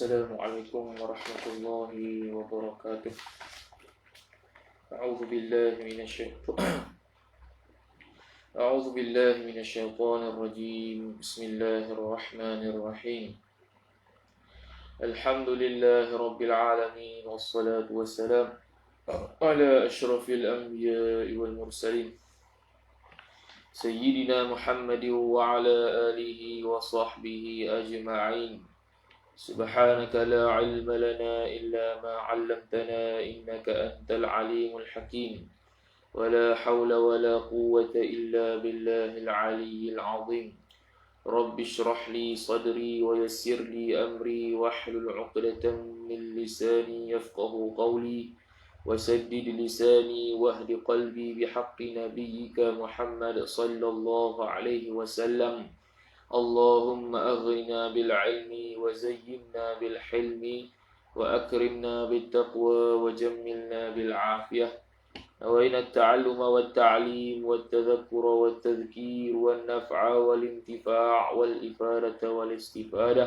السلام عليكم ورحمة الله وبركاته. أعوذ بالله من الشيطان الرجيم. بسم الله الرحمن الرحيم. الحمد لله رب العالمين، والصلاة والسلام على أشرف الأنبياء والمرسلين سيدنا محمد وعلى آله وصحبه أجمعين. سبحانك لا علم لنا إلا ما علمتنا إنك أنت العليم الحكيم. ولا حول ولا قوة إلا بالله العلي العظيم. رب اشرح لي صدري ويسر لي أمري واحلل عقدة من لساني يفقه قولي وسدد لساني واهد قلبي بحق نبيك محمد صلى الله عليه وسلم. اللهم أغننا بالعلم وزينا بالحلم وأكرمنا بالتقوى وجملنا بالعافية. نوينا التعلم والتعليم والتذكر والتذكير والنفع والانتفاع والإفادة والاستفادة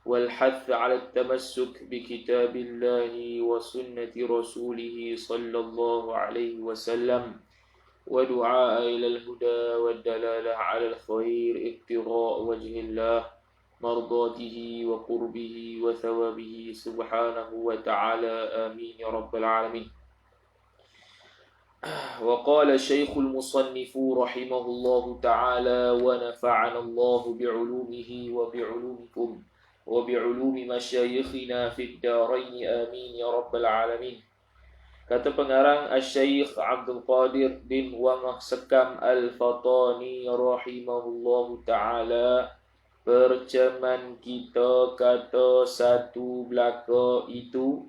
والحث على التمسك بكتاب الله وسنة رسوله صلى الله عليه وسلم، ودعاء إلى الهدى والدلالة على الخير، ابتغاء وجه الله، مرضاته وقربه وثوابه سبحانه وتعالى. آمين يا رب العالمين. وقال الشيخ المصنف رحمه الله تعالى: ونفعنا الله بعلومه وبعلومكم وبعلوم مشايخنا في الدارين آمين يا رب العالمين. Kata pengarang Asy-Syaikh Abdul Qadir bin Wamah Sekam Al-Fatani rahimahullahu ta'ala, percaman kita kata satu belaka itu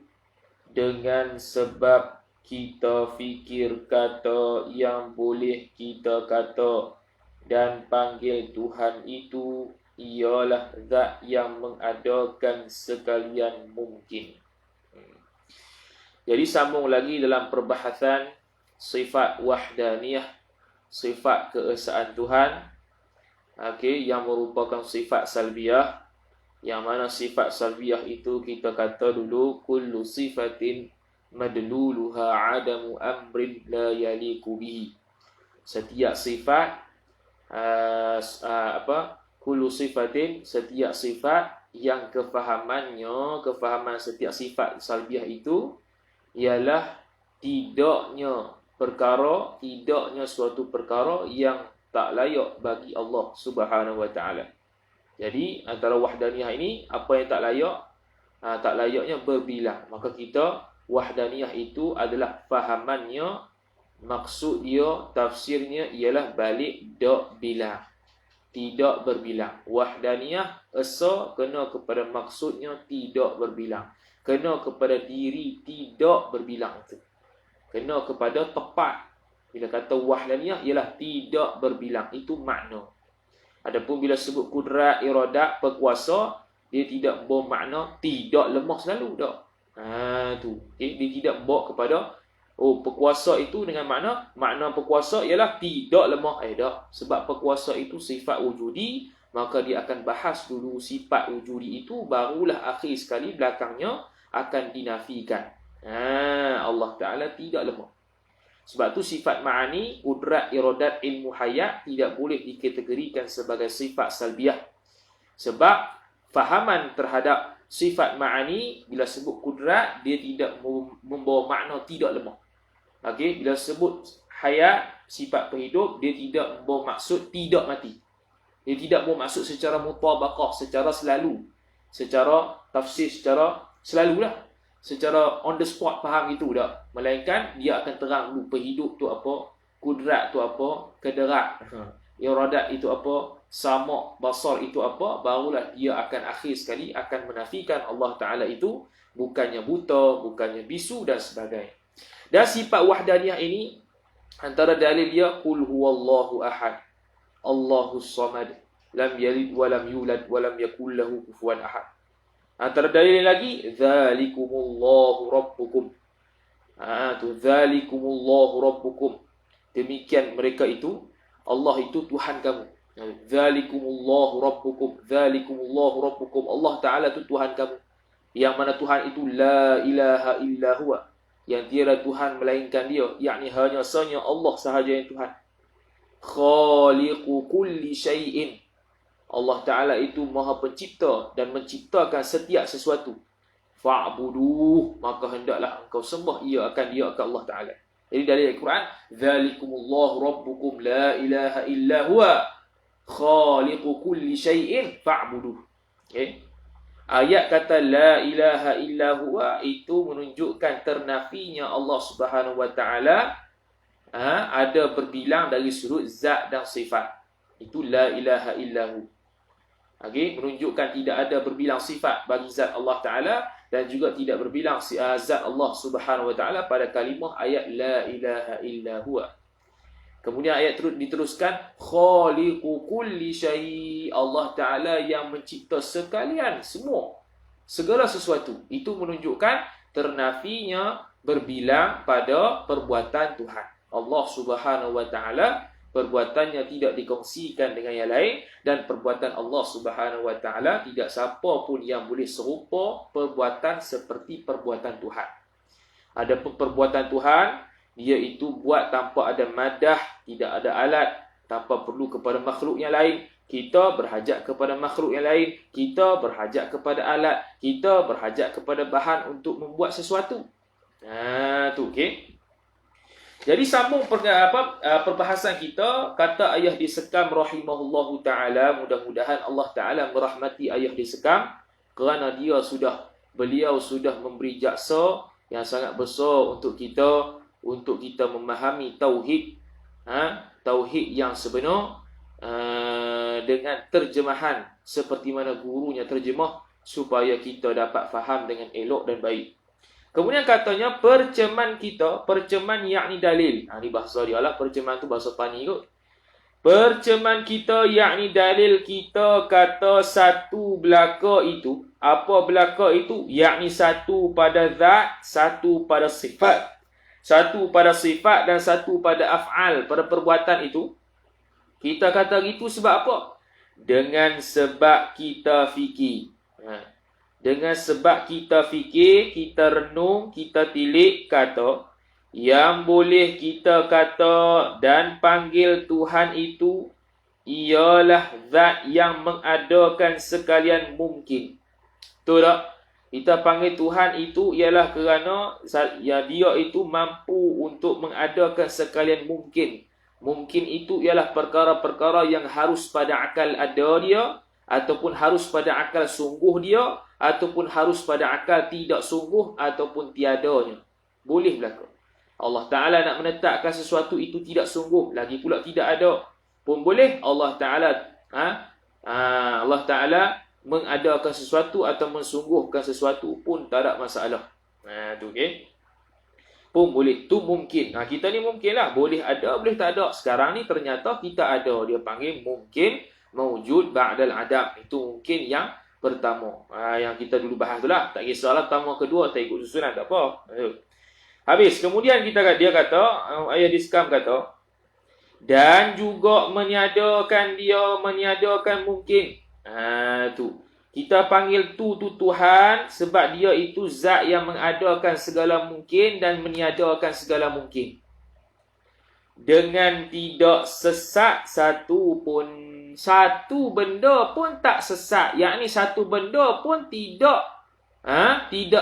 dengan sebab kita fikir kata yang boleh kita kata, dan panggil Tuhan itu ialah zat yang mengadakan sekalian mungkin. Jadi sambung lagi dalam perbahasan sifat wahdaniyah, sifat keesaan Tuhan, yang merupakan sifat salbiyah, yang mana sifat salbiyah itu kita kata dulu kullu sifatin madluluha adamu amrin la yaliku bihi. Setiap sifat kullu sifatin, setiap sifat yang kefahaman setiap sifat salbiyah itu ialah tidaknya suatu perkara yang tak layak bagi Allah Subhanahu wa taala. Jadi antara wahdaniyah ini, apa yang tak layak? Tak layaknya berbilang. Maka kita wahdaniyah itu adalah fahamannya, maksud dia, tafsirnya ialah balik dak bilang, tidak berbilang. Wahdaniyah esa kena kepada maksudnya tidak berbilang, kena kepada diri tidak berbilang itu, kena kepada tepat. Bila kata wahdaniyah ialah tidak berbilang, itu makna. Adapun bila sebut kudrat, iradat, berkuasa, dia tidak bermakna tidak lemah selalu dak. Dia tidak bawa kepada berkuasa itu dengan makna berkuasa ialah tidak lemah. Tak. Sebab berkuasa itu sifat wujudi, maka dia akan bahas dulu sifat wujudi itu, barulah akhir sekali belakangnya akan dinafikan. Allah Ta'ala tidak lemah. Sebab tu sifat ma'ani, kudrat, iradat, ilmu hayat tidak boleh dikategorikan sebagai sifat salbiyah. Sebab fahaman terhadap sifat ma'ani, bila sebut kudrat, dia tidak membawa makna tidak lemah. Bila sebut hayat, sifat penghidup, dia tidak membawa maksud tidak mati. Dia tidak membawa maksud secara mutabaqah, secara selalu, secara tafsir, secara selalulah, secara on the spot faham itu tak. Melainkan dia akan terang dulu penghidup tu apa, kudrat tu apa, kederat, iradat itu apa, sama' basar itu apa, barulah dia akan akhir sekali akan menafikan Allah Ta'ala itu bukannya buta, bukannya bisu dan sebagainya. Dan sifat wahdaniyah ini, antara dalil dia qul huwallahu ahad, Allahus samad, lam yalid wa lam yulad wa lam yakul lahu kufuwan ahad. Antara dalil lagi, dzalikumullahu rabbukum. Dzalikumullahu rabbukum. Demikian mereka itu, Allah itu Tuhan kamu. Dzalikumullahu rabbukum, dzalikumullahu rabbukum. Allah Ta'ala itu Tuhan kamu. Yang mana Tuhan itu la ilaha illa huwa, yang tiada Tuhan melainkan dia, yakni hanya sanya Allah sahaja yang Tuhan. Khaliqu kulli syai'in, Allah Ta'ala itu maha pencipta dan menciptakan setiap sesuatu. Fa'buduh, maka hendaklah engkau sembah ia akan Allah Ta'ala. Jadi dari Al-Quran, Dzalikumullahu rabbukum la ilaha illa huwa khaliqu kulli syai'in fa'buduh. Okay. Ayat kata la ilaha illa huwa itu menunjukkan ternafinya Allah Subhanahu wa Ta'ala ada berbilang dari sudut zat dan sifat. Itu la ilaha illa hu. Okay. Menunjukkan tidak ada berbilang sifat bagi zat Allah Ta'ala dan juga tidak berbilang zat Allah Subhanahu wa Ta'ala pada kalimah ayat la ilaha illa huwa. Kemudian ayat diteruskan, khaliqu kulli syai', Allah Ta'ala yang mencipta sekalian semua, segala sesuatu. Itu menunjukkan ternafinya berbilang pada perbuatan Tuhan. Allah Subhanahu wa Ta'ala perbuatannya tidak dikongsikan dengan yang lain, dan perbuatan Allah Subhanahu wa Ta'ala tidak siapa pun yang boleh serupa perbuatan seperti perbuatan Tuhan. Adapun perbuatan Tuhan, dia itu buat tanpa ada madah, tidak ada alat, tanpa perlu kepada makhluk yang lain. Kita berhajat kepada makhluk yang lain, kita berhajat kepada alat, kita berhajat kepada bahan untuk membuat sesuatu. Tu okey. Jadi sambung perbahasan kita, kata ayah disekam rahimahullahu ta'ala, mudah-mudahan Allah Ta'ala merahmati ayah disekam, kerana beliau sudah memberi jaksa yang sangat besar untuk kita memahami tauhid, tauhid yang sebenar, dengan terjemahan seperti mana gurunya terjemah, supaya kita dapat faham dengan elok dan baik. Kemudian katanya perceman kita, perceman yakni dalil. Ini bahasa dia lah, perceman tu bahasa Pani kot. Perceman kita yakni dalil kita kata satu belaka itu. Apa belaka itu? Yakni satu pada zat, satu pada sifat. Satu pada sifat dan satu pada af'al, pada perbuatan itu. Kita kata gitu sebab apa? Dengan sebab kita fikir. Dengan sebab kita fikir, kita renung, kita tilik kata, yang boleh kita kata dan panggil Tuhan itu ialah zat yang mengadakan sekalian mungkin. Betul tak? Kita panggil Tuhan itu ialah kerana dia itu mampu untuk mengadakan sekalian mungkin. Mungkin itu ialah perkara-perkara yang harus pada akal ada dia, ataupun harus pada akal sungguh dia, ataupun harus pada akal tidak sungguh ataupun tiadanya. Boleh berlaku. Allah Ta'ala nak menetapkan sesuatu itu tidak sungguh, lagi pula tidak ada, pun boleh. Allah Ta'ala mengadakan sesuatu atau mensungguhkan sesuatu pun tak ada masalah. Tu okey. Pun boleh. Tu mungkin. Kita ni mungkin lah. Boleh ada, boleh tak ada. Sekarang ni ternyata kita ada. Dia panggil mungkin mawjud ba'dal adam. Itu mungkin yang pertama. Yang kita dulu bahas tu lah. Tak kisahlah pertama, kedua, tak ikut susunan, tak apa. Habis. Kemudian dia kata, ayat diskam kata, dan juga meniadakan mungkin. Tu. Kita panggil tu Tuhan sebab dia itu zat yang mengadakan segala mungkin dan meniadakan segala mungkin. Dengan tidak sesat satu benda pun tak sesat. Yakni satu benda pun tidak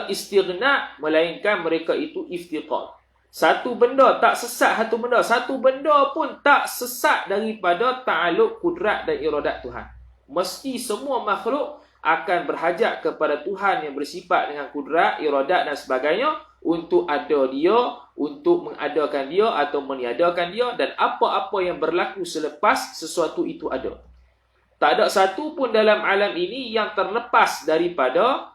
istighna, melainkan mereka itu iftiqar. Satu benda tak sesat, satu benda pun tak sesat daripada ta'aluk kudrat dan iradat Tuhan. Mesti semua makhluk akan berhajat kepada Tuhan yang bersifat dengan kudrat, iradat dan sebagainya untuk ada dia, untuk mengadakan dia atau meniadakan dia, dan apa-apa yang berlaku selepas sesuatu itu ada. Tak ada satu pun dalam alam ini yang terlepas daripada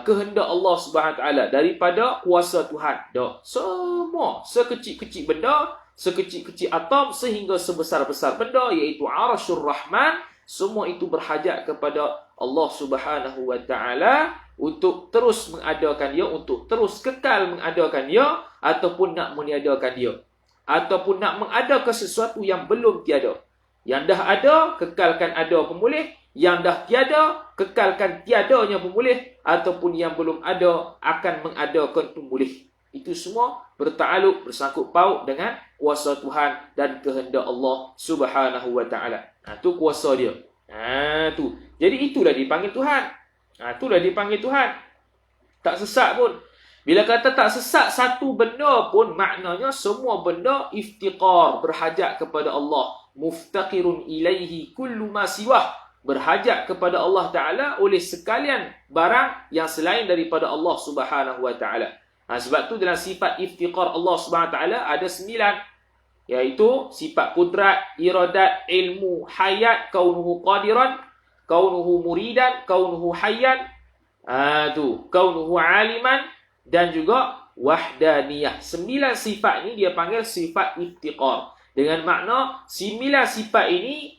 kehendak Allah Subhanahu Wa Taala, daripada kuasa Tuhan. Semua, sekecil-kecil benda, sekecil-kecil atom sehingga sebesar-besar benda, iaitu Arsyur Rahman, semua itu berhajat kepada Allah Subhanahu Wa Taala untuk terus mengadakan dia, untuk terus kekal mengadakan dia, ataupun nak meniadakan dia, ataupun nak mengadakan sesuatu yang belum tiada. Yang dah ada, kekalkan ada pun boleh. yang dah tiada, kekalkan tiadanya pun boleh, ataupun yang belum ada, akan mengadakan pun boleh. Itu semua bertakluk, bersangkut paut dengan kuasa Tuhan dan kehendak Allah Subhanahu wa taala. Tu kuasa dia. Tu. Jadi itulah dipanggil Tuhan. Itulah dipanggil Tuhan. Tak sesat pun. Bila kata tak sesat satu benda pun, maknanya semua benda iftiqar, berhajat kepada Allah. Muftaqirun ilaihi kullu ma siwah. Berhajat kepada Allah Ta'ala oleh sekalian barang yang selain daripada Allah Subhanahu wa Ta'ala. Sebab tu dalam sifat iftiqar Allah Subhanahu wa Ta'ala ada 9. Iaitu sifat kudrat, iradat, ilmu, hayat, kaunuhu qadiran, kaunuhu muridan, kaunuhu hayyan, kaunuhu aliman, dan juga wahdaniyah. 9 sifat ini dia panggil sifat iftiqar. Dengan makna 9 sifat ini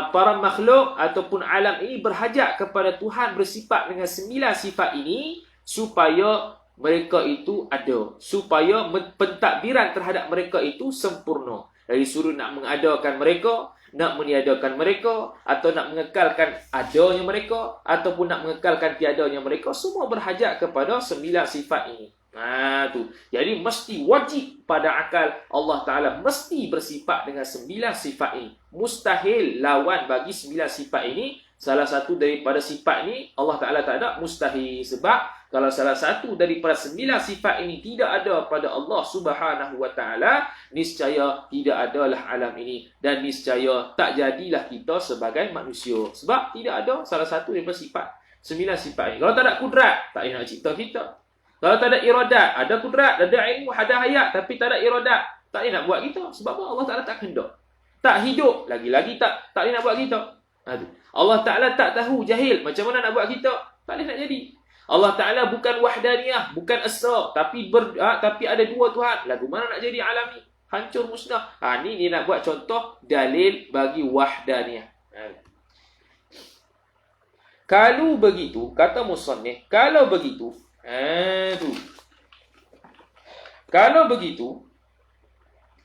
para makhluk ataupun alam ini berhajat kepada Tuhan bersifat dengan 9 sifat ini supaya mereka itu ada, supaya pentadbiran terhadap mereka itu sempurna. Dari sudut nak mengadakan mereka, nak meniadakan mereka, atau nak mengekalkan adanya mereka, ataupun nak mengekalkan tiadanya mereka, semua berhajat kepada 9 sifat ini. Jadi mesti wajib pada akal Allah Ta'ala mesti bersifat dengan 9 sifat ini. Mustahil lawan bagi 9 sifat ini. Salah satu daripada sifat ini Allah Ta'ala tak ada, mustahil. Sebab kalau salah satu daripada 9 sifat ini tidak ada pada Allah Subhanahu wa Ta'ala, niscaya tidak adalah alam ini, dan niscaya tak jadilah kita sebagai manusia. Sebab tidak ada salah satu daripada sifat 9 sifat ini. Kalau tak ada kudrat, tak nak cipta kita. Kalau tak ada iradat, ada kudrat, ada ilmu, ada hayat, tapi tak ada iradat, tak nak buat kita. Sebab apa? Allah Ta'ala tak kehendak. Tak hidup, lagi-lagi tak nak buat kita. Allah Ta'ala tak tahu, jahil, macam mana nak buat kita, tak boleh nak jadi. Allah Ta'ala bukan wahdaniyah, bukan esa, tapi ada dua Tuhan. Lagu mana nak jadi alam ni? Hancur musnah. Ni dia nak buat contoh dalil bagi wahdaniyah. Kalau begitu, kata musannif, kalau begitu, kalau begitu,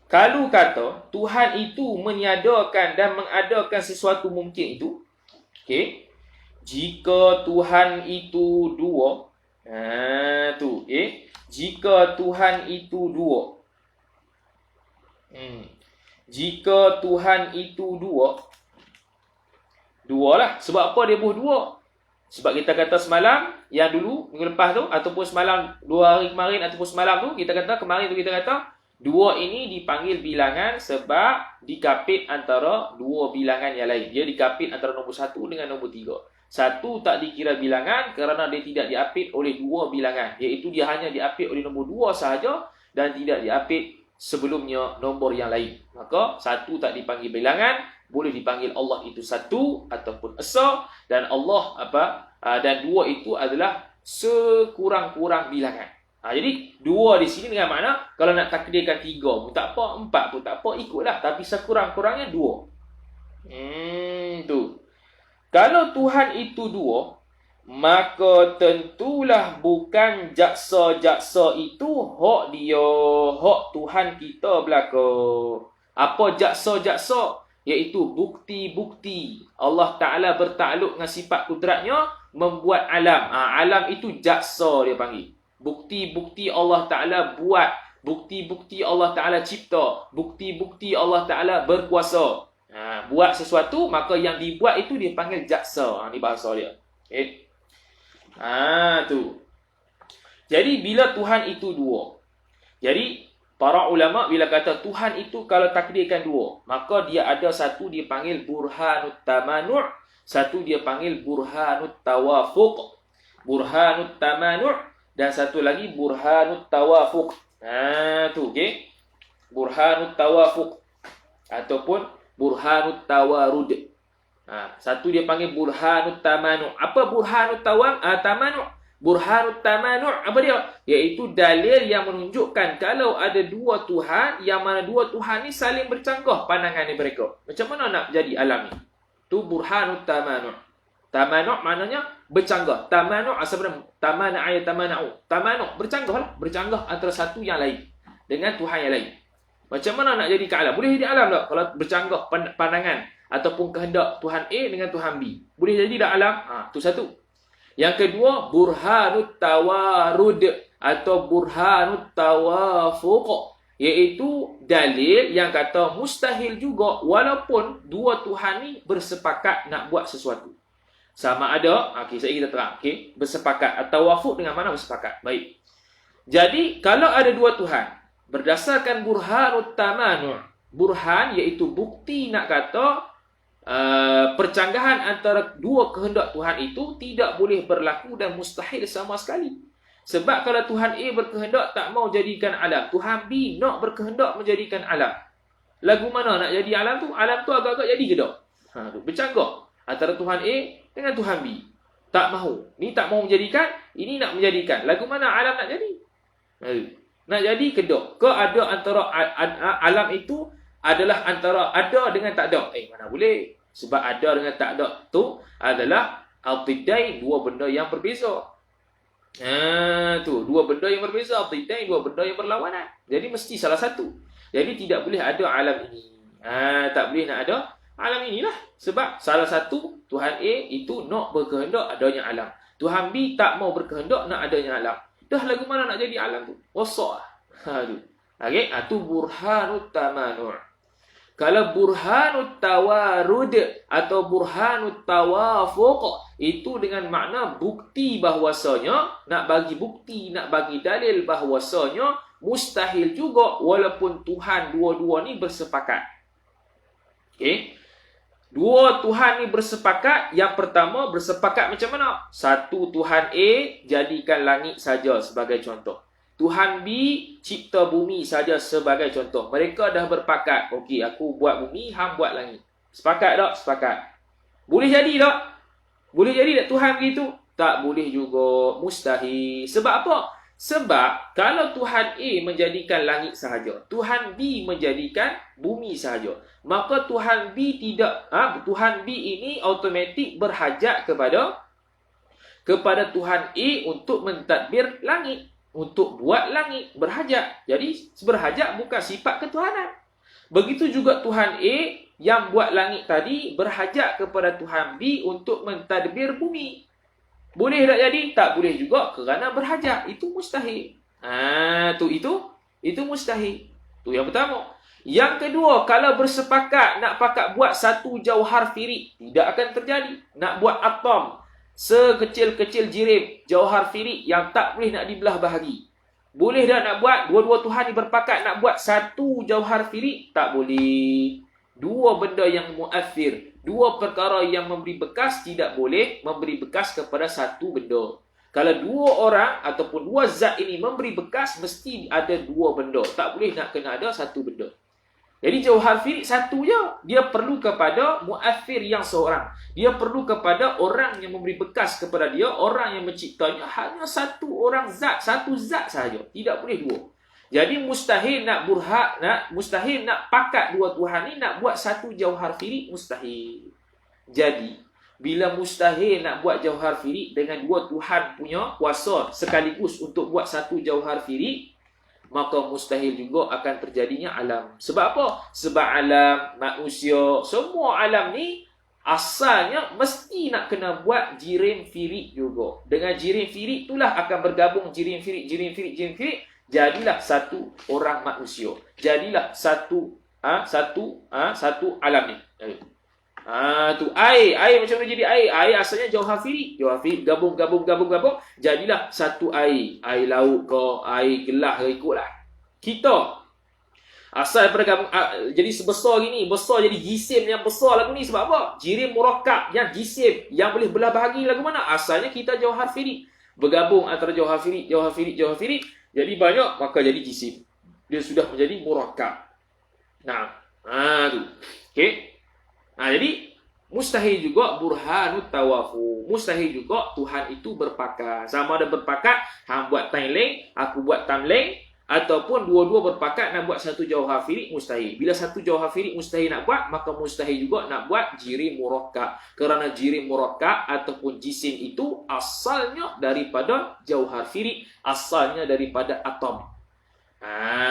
kalau kata Tuhan itu meniadakan dan mengadakan sesuatu mungkin itu, okey, jika Tuhan itu dua, jika Tuhan itu dua, jika Tuhan itu dua lah. Sebab apa dia buh dua? Sebab kita kata semalam, yang dulu, minggu lepas tu, ataupun semalam, 2 hari kemarin, ataupun semalam tu, kita kata, kemarin tu kita kata, dua ini dipanggil bilangan sebab dikapit antara dua bilangan yang lain. Dia dikapit antara nombor 1 dengan nombor 3. 1 tak dikira bilangan kerana dia tidak diapit oleh dua bilangan. Iaitu dia hanya diapit oleh nombor 2 sahaja dan tidak diapit sebelumnya nombor yang lain. Maka 1 tak dipanggil bilangan, boleh dipanggil Allah itu 1 ataupun esa, dan Allah dan 2 itu adalah sekurang-kurang bilangan. Jadi 2 di sini dengan makna kalau nak takdirkan 3 pun tak apa, 4 pun tak apa, ikutlah, tapi sekurang-kurangnya 2. Tu. Kalau Tuhan itu 2, maka tentulah bukan jaksa-jaksa itu hak dia, hak Tuhan kita belaka. Apa jaksa-jaksa? Iaitu bukti-bukti Allah Ta'ala bertakluk dengan sifat kudratnya membuat alam. Alam itu jaksa dia panggil. Bukti-bukti Allah Ta'ala buat, bukti-bukti Allah Ta'ala cipta, bukti-bukti Allah Ta'ala berkuasa. Buat sesuatu, maka yang dibuat itu dia panggil jaksa. Ni bahasa dia. Okay. Tu. Jadi bila Tuhan itu 2. Jadi para ulama bila kata Tuhan itu kalau takdirkan 2, maka dia ada satu dia panggil burhanut tamanu', satu dia panggil burhanut tawafuq. Burhanut tamanu' dan satu lagi burhanut tawafuq. Tu, okey. Burhanut tawafuq ataupun burhanut tawarud. Satu dia panggil burhanut tamanu'. Apa burhanut tamanu'? Burhanut tamanu' apa dia? Iaitu dalil yang menunjukkan kalau ada dua Tuhan, yang mana dua Tuhan ni saling bercanggah pandangan mereka. Macam mana nak jadi alam ni? Tu burhanut tamanu'. Tamanu' maknanya bercanggah. Tamanu' sebenarnya tamana'a tamana'u. Tamanu' bercanggah lah, bercanggah antara satu yang lain dengan Tuhan yang lain. Macam mana nak jadi ke alam? Boleh jadi alam tak kalau bercanggah pandangan ataupun kehendak Tuhan A dengan Tuhan B. Boleh jadi tak alam? Tu satu. Yang kedua, burhanut tawarud atau burhanut tawafuq, iaitu dalil yang kata mustahil juga walaupun dua Tuhan ni bersepakat nak buat sesuatu. Sama ada, saya kita terang, bersepakat atau wafuk dengan mana bersepakat. Baik. Jadi, kalau ada dua Tuhan, berdasarkan burhanut tamanu', burhan iaitu bukti nak kata percanggahan antara dua kehendak Tuhan itu tidak boleh berlaku dan mustahil sama sekali. Sebab kalau Tuhan A berkehendak tak mau jadikan alam, Tuhan B nak berkehendak menjadikan alam. Lagu mana nak jadi alam tu? Alam tu agak-agak jadi ke tak? Bercanggah antara Tuhan A dengan Tuhan B. Tak mahu. Ni tak mau menjadikan, ini nak menjadikan. Lagu mana alam nak jadi? Nak jadi ke tak? Ke ada antara alam itu adalah antara ada dengan tak ada? Mana boleh? Sebab ada dengan tak ada tu adalah al-tiddain, dua benda yang berbeza. Dua benda yang berbeza, al-tiddain, dua benda yang berlawanan. Jadi mesti salah satu. Jadi tidak boleh ada alam ini. Tak boleh nak ada alam inilah. Sebab salah satu Tuhan A itu nak berkehendak adanya alam. Tuhan B tak mau berkehendak nak adanya alam. Dah lagu mana nak jadi alam tu? Wasak. Okey, tu burhanut tamanu'. Kalau burhanut tawarud atau burhanut tawafuq, itu dengan makna bukti bahawasanya, nak bagi bukti, nak bagi dalil bahawasanya mustahil juga walaupun Tuhan dua-dua ni bersepakat. Okey. Dua Tuhan ni bersepakat. Yang pertama bersepakat macam mana? Satu Tuhan A jadikan langit saja sebagai contoh. Tuhan B cipta bumi saja sebagai contoh. Mereka dah berpakat. Okey, aku buat bumi, hang buat langit. Sepakat tak? Sepakat. Boleh jadi tak? Boleh jadi tak Tuhan begitu? Tak boleh juga. Mustahil. Sebab apa? Sebab kalau Tuhan A menjadikan langit sahaja, Tuhan B menjadikan bumi sahaja, maka Tuhan B tidak, Tuhan B ini automatik berhajat kepada Tuhan A untuk mentadbir langit, untuk buat langit, berhajat. Jadi berhajat bukan sifat ketuhanan. Begitu juga Tuhan A yang buat langit tadi berhajat kepada Tuhan B untuk mentadbir bumi. Boleh tak jadi? Tak boleh juga kerana berhajat. Itu mustahil. Itu mustahil. Tu yang pertama. Yang kedua, kalau bersepakat nak pakat buat satu jauhar firik, tidak akan terjadi. Nak buat atom sekecil-kecil jirim, jauhar firik yang tak boleh nak dibelah bahagi. Boleh tak nak buat? Dua-dua Tuhan ni berpakat nak buat satu jauhar firik? Tak boleh. Dua benda yang muathir, dua perkara yang memberi bekas tidak boleh memberi bekas kepada satu benda. Kalau dua orang ataupun dua zat ini memberi bekas, mesti ada dua benda. Tak boleh nak kena ada satu benda. Jadi jauhar firik satu je. Dia perlu kepada muathir yang seorang. Dia perlu kepada orang yang memberi bekas kepada dia, orang yang menciptanya. Hanya satu orang zat, satu zat sahaja. Tidak boleh dua. Jadi mustahil mustahil nak pakat dua Tuhan ni nak buat satu jauhar firik, mustahil. Jadi bila mustahil nak buat jauhar firik dengan dua Tuhan punya kuasa sekaligus untuk buat satu jauhar firik, maka mustahil juga akan terjadinya alam. Sebab apa? Sebab alam, manusia, semua alam ni asalnya mesti nak kena buat jirim firik juga. Dengan jirim firik itulah akan bergabung jirim firik. Jadilah satu orang manusia. Jadilah satu alam ni. Tu air macam mana jadi air? Air asalnya jauhar firik. Jauhar firik gabung. Jadilah satu air. Air laut ke, air gelas ke, ikutlah. Kita asal daripada gabung, jadi sebesar gini, besar jadi jisim yang besar lagu ni. Sebab apa? Jirim murakkab yang jisim yang boleh belah bahagi lagu mana? Asalnya kita jauhar firik. Bergabung antara jauhar firik. Jadi banyak, maka jadi jisim. Dia sudah menjadi murakkab. Tu. Okey. Jadi mustahil juga burhanut tawafu. Mustahil juga Tuhan itu berpakat. Sama ada berpakat, hang buat tamleng, aku buat tamleng, ataupun dua-dua berpakat nak buat satu jauhar firik, mustahil. Bila satu jauhar firik mustahil nak buat, maka mustahil juga nak buat jirim murakkab. Kerana jirim murakkab ataupun jisim itu asalnya daripada jauhar firik, asalnya daripada atom.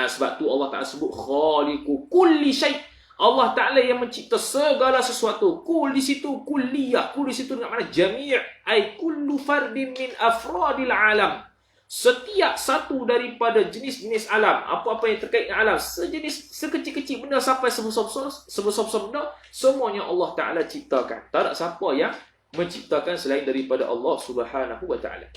Sebab tu Allah Ta'ala sebut khaliqu kulli syai'. Allah Ta'ala yang mencipta segala sesuatu. Kul di situ, kulliyah. Kul di situ dengan makna jami' ay kullu fardin min afradil alam. Setiap satu daripada jenis-jenis alam, apa-apa yang terkait dengan alam, sejenis, sekecil-kecil benda sampai sebesar-besar benda, semuanya Allah Ta'ala ciptakan. Tak ada siapa yang menciptakan selain daripada Allah Subhanahu wa Ta'ala.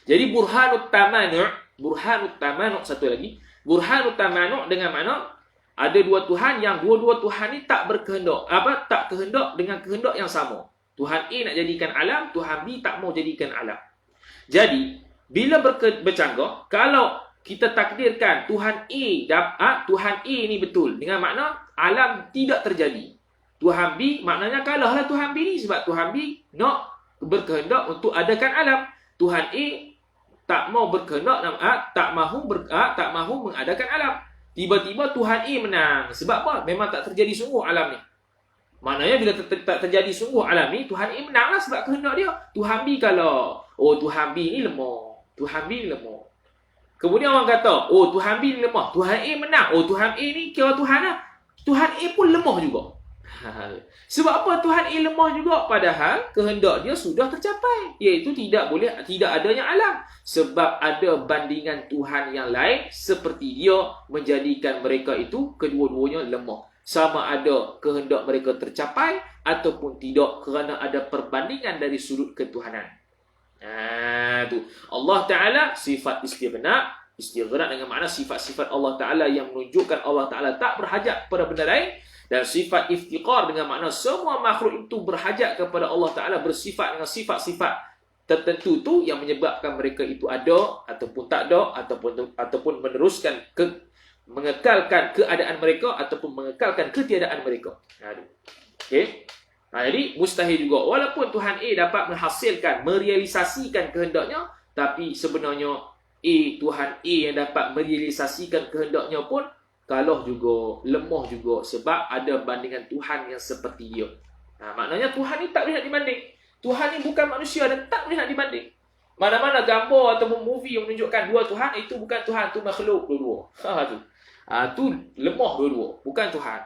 Jadi burhanut tamanu' satu lagi. Burhanut tamanu' dengan makna ada dua Tuhan yang dua-dua Tuhan ni tak berkehendak. Tak kehendak dengan kehendak yang sama. Tuhan A nak jadikan alam, Tuhan B tak mau jadikan alam. Jadi, bila bercanggah, kalau kita takdirkan Tuhan A ni betul, dengan makna alam tidak terjadi. Tuhan B maknanya kalahlah Tuhan B ni, sebab Tuhan B nak berkehendak untuk adakan alam. Tuhan A tak mau berkehendak, tak mahu mengadakan alam. Tiba-tiba Tuhan A menang. Sebab apa? Memang tak terjadi sungguh alam ni. Maknanya bila tak terjadi sungguh alam ni, Tuhan A menanglah sebab kehendak dia. Tuhan B kalah. Oh, Tuhan B ni lemah. Tuhan B ni lemah. Kemudian orang kata, oh, Tuhan B ni lemah. Tuhan A menang. Oh, Tuhan A ni kira Tuhan lah. Tuhan A pun lemah juga. Sebab apa Tuhan A lemah juga? Padahal kehendak dia sudah tercapai. Iaitu tidak adanya alam. Sebab ada bandingan Tuhan yang lain seperti dia menjadikan mereka itu kedua-duanya lemah. Sama ada kehendak mereka tercapai ataupun tidak kerana ada perbandingan dari sudut ketuhanan. Tu. Allah Ta'ala sifat istighna dengan makna sifat-sifat Allah Ta'ala yang menunjukkan Allah Ta'ala tak berhajat kepada benda lain. Dan sifat iftiqar dengan makna semua makhluk itu berhajat kepada Allah Ta'ala, bersifat dengan sifat-sifat tertentu tu yang menyebabkan mereka itu ada ataupun tak ada, ataupun meneruskan mengekalkan keadaan mereka ataupun mengekalkan ketiadaan mereka. Okey. Jadi mustahil juga walaupun Tuhan A dapat menghasilkan, merealisasikan kehendaknya, tapi sebenarnya Tuhan A yang dapat merealisasikan kehendaknya pun kalah juga, lemah juga, sebab ada bandingan Tuhan yang seperti dia. Maknanya Tuhan ni tak boleh nak dibanding. Tuhan ni bukan manusia dan tak boleh nak dibanding. Mana-mana gambar ataupun movie yang menunjukkan dua Tuhan, itu bukan Tuhan, tu makhluk dua-dua. Tu lemah dua-dua, bukan Tuhan.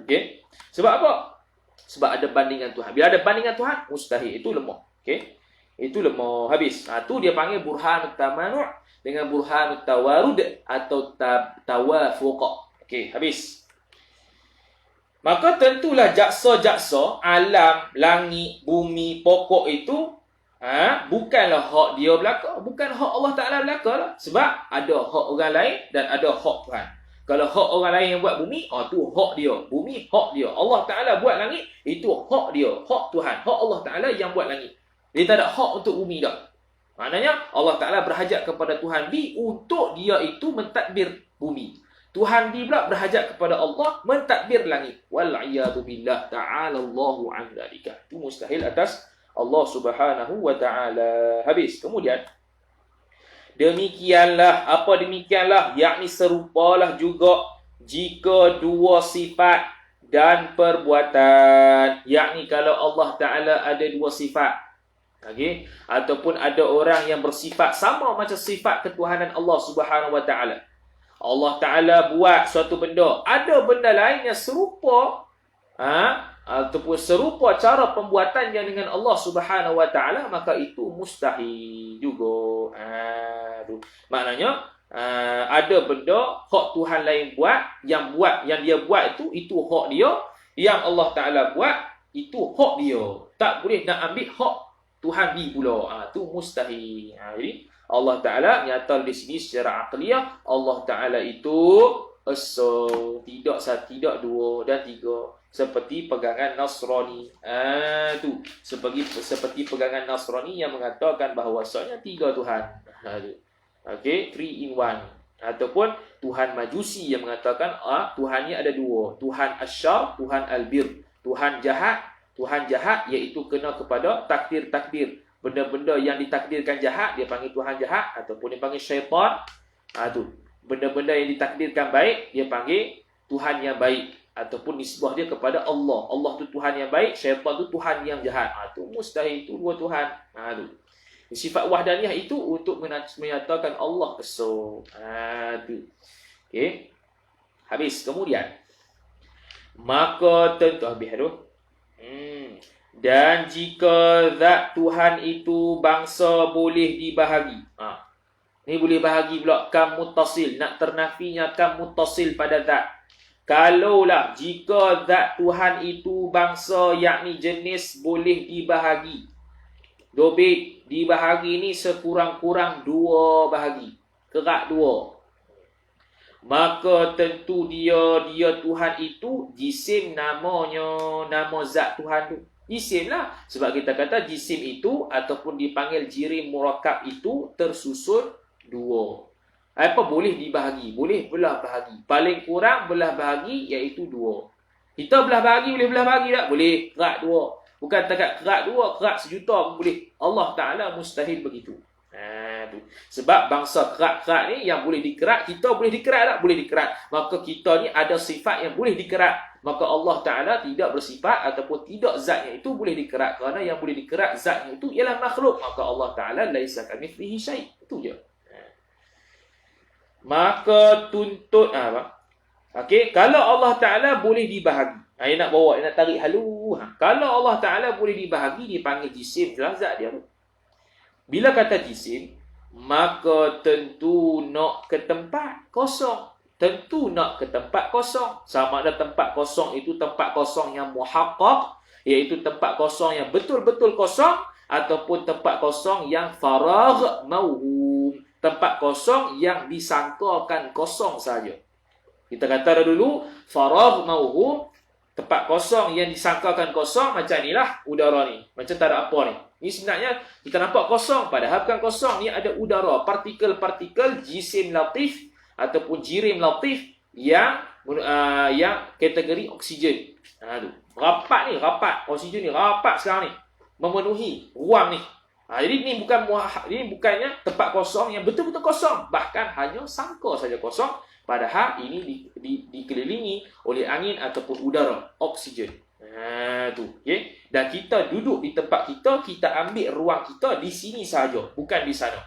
Okay? Sebab apa? Sebab ada bandingan Tuhan. Bila ada bandingan Tuhan, mustahil, itu lemah. Okay? Itu lemah, habis. Tu dia panggil burhanut tamanu' dengan burhanut tawarud atau tawafuq. Okey, habis. Maka tentulah jaksa-jaksa alam, langit, bumi, pokok itu bukanlah hak dia belaka, bukan hak Allah Ta'ala belaka lah. Sebab ada hak orang lain dan ada hak Tuhan. Kalau hak orang lain yang buat bumi, tu hak dia. Bumi hak dia. Allah Ta'ala buat langit, itu hak dia, hak Tuhan. Hak Allah Ta'ala yang buat langit. Dia tak ada hak untuk bumi dah. Maknanya Allah Ta'ala berhajat kepada Tuhan B untuk dia itu mentadbir bumi. Tuhan B pula berhajat kepada Allah mentadbir langit. Wal'iyadu billah ta'ala Allahu an dzalika. Itu mustahil atas Allah Subhanahu wa Ta'ala. Habis. Kemudian demikianlah, apa demikianlah? Yakni serupalah juga jika dua sifat dan perbuatan. Yakni kalau Allah Ta'ala ada dua sifat. Okay? Ataupun ada orang yang bersifat sama macam sifat ketuhanan Allah Subhanahu wa Ta'ala. Allah Ta'ala buat suatu benda, ada benda lain yang serupa ataupun serupa cara pembuatannya dengan Allah Subhanahu wa Ta'ala, maka itu mustahil juga. Maknanya ada benda hak Tuhan lain buat, yang dia buat itu hak dia, yang Allah Ta'ala buat itu hak dia. Tak boleh nak ambil hak Tuhan B pula. Tu mustahil. Jadi Allah Ta'ala nyata di sini secara akliyah, Allah Ta'ala itu esa, tidak dua dan tiga, seperti pegangan Nasrani. Tu seperti pegangan Nasrani yang mengatakan bahawasanya tiga Tuhan. Okey, 3 in 1. Ataupun Tuhan Majusi yang mengatakan Tuhannya ada dua, Tuhan Asyar, Tuhan Albir. Tuhan jahat iaitu kena kepada takdir-takdir. Benda-benda yang ditakdirkan jahat dia panggil Tuhan jahat, ataupun dia panggil syaitan. Tu. Benda-benda yang ditakdirkan baik dia panggil Tuhan yang baik, ataupun nisbah dia kepada Allah. Allah tu Tuhan yang baik, syaitan tu Tuhan yang jahat. Tu mustahil, tu dua Tuhan. Tu. Sifat wahdaniyah itu untuk menyatakan Allah esa. Tu. Okey. Habis. Kemudian maka tentu habis tu. Dan jika zat Tuhan itu bangsa boleh dibahagi. Ni boleh bahagi pula kam muttasil, nak ternafinya kam muttasil pada zat. Kalaulah jika zat Tuhan itu bangsa yakni jenis boleh dibahagi. Dobit dibahagi ni sekurang-kurang 2 bahagi. Kerak 2. Maka tentu dia Tuhan itu jisim namanya, nama zat Tuhan tu. Jisim lah. Sebab kita kata jisim itu ataupun dipanggil jirim murakkab itu tersusun 2. Apa boleh dibahagi? Boleh belah bahagi. Paling kurang belah bahagi iaitu 2. Kita belah bahagi boleh belah bahagi tak? Boleh. Kerak 2. Bukan takat kerak 2, kerak 1,000,000 pun boleh. Allah Ta'ala mustahil begitu. Tu. Sebab bangsa kerak-kerak ni yang boleh dikerak, kita boleh dikerak tak? Boleh dikerak. Maka kita ni ada sifat yang boleh dikerak. Maka Allah Ta'ala tidak bersifat ataupun tidak zatnya itu boleh dikerak. Kerana yang boleh dikerak zatnya itu ialah makhluk. Maka Allah Ta'ala laisa kamitslihi syai'. Itu je. Maka tuntut apa? Okey, kalau Allah Ta'ala boleh dibahagi. Dia nak bawa, dia nak tarik halu. Kalau Allah Ta'ala boleh dibahagi, dipanggil jisim, jelas zat dia tu. Bila kata jisim, maka tentu nak ke tempat kosong. Tentu nak ke tempat kosong. Sama ada tempat kosong itu tempat kosong yang muhaqqaq, iaitu tempat kosong yang betul-betul kosong, ataupun tempat kosong yang faragh mauhum, tempat kosong yang disangkakan kosong saja. Kita kata dulu, faragh mauhum, tempat kosong yang disangkakan kosong macam inilah udara ni. Macam tak ada apa ni. Ni sebenarnya kita nampak kosong. Padahal bukan kosong. Ni ada udara. Partikel-partikel jisim latif ataupun jirim latif yang kategori oksigen. Rapat ni. Rapat. Oksigen ni rapat sekarang ni. Memenuhi ruang ni. Jadi ni bukannya tempat kosong yang betul-betul kosong. Bahkan hanya sangka saja kosong. Padahal ini dikelilingi oleh angin ataupun udara, oksigen. Tu, okay? Dan kita duduk di tempat kita ambil ruang kita di sini saja, bukan di sana.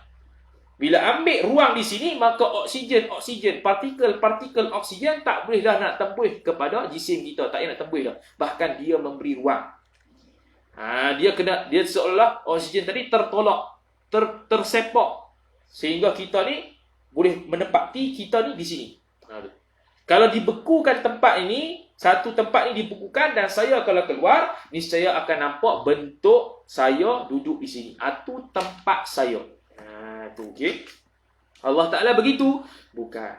Bila ambil ruang di sini, maka oksigen, partikel oksigen tak boleh dah nak tembus kepada jisim kita, tak payah nak tembus dah. Bahkan dia memberi ruang. Dia seolah oksigen tadi tertolak, tersepak sehingga kita ni boleh menempati kita ni di sini. Kalau dibekukan tempat ini, satu tempat ni dibekukan dan saya kalau keluar, niscaya akan nampak bentuk saya duduk di sini. Itu tempat saya. Tu, okey. Allah Ta'ala begitu? Bukan.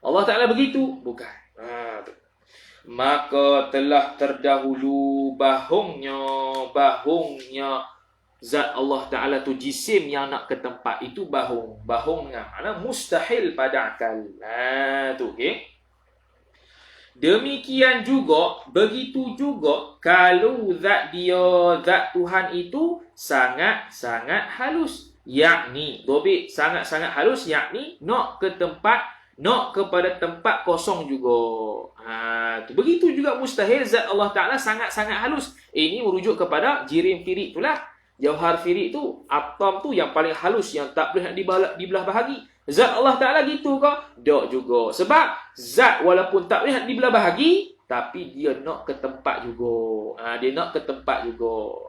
Allah Ta'ala begitu? Bukan. Tu. Maka telah terdahulu bahungnya zat Allah Ta'ala tu jisim yang nak ke tempat itu bahung. Bahung makna mustahil pada akal. Tu, okey. Demikian juga, begitu juga kalau zat Tuhan itu sangat-sangat halus. Yakni, dobit sangat-sangat halus, yakni nak kepada tempat kosong juga. Begitu juga mustahil zat Allah Ta'ala sangat-sangat halus. Ini merujuk kepada jirim firik itulah. Jauhar firik tu, atom tu yang paling halus, yang tak boleh nak dibelah bahagi. Zat Allah Ta'ala gitu ke? Tak juga. Sebab zat walaupun tak boleh nak dibelah bahagi, tapi dia nak ke tempat juga. Dia nak ke tempat juga.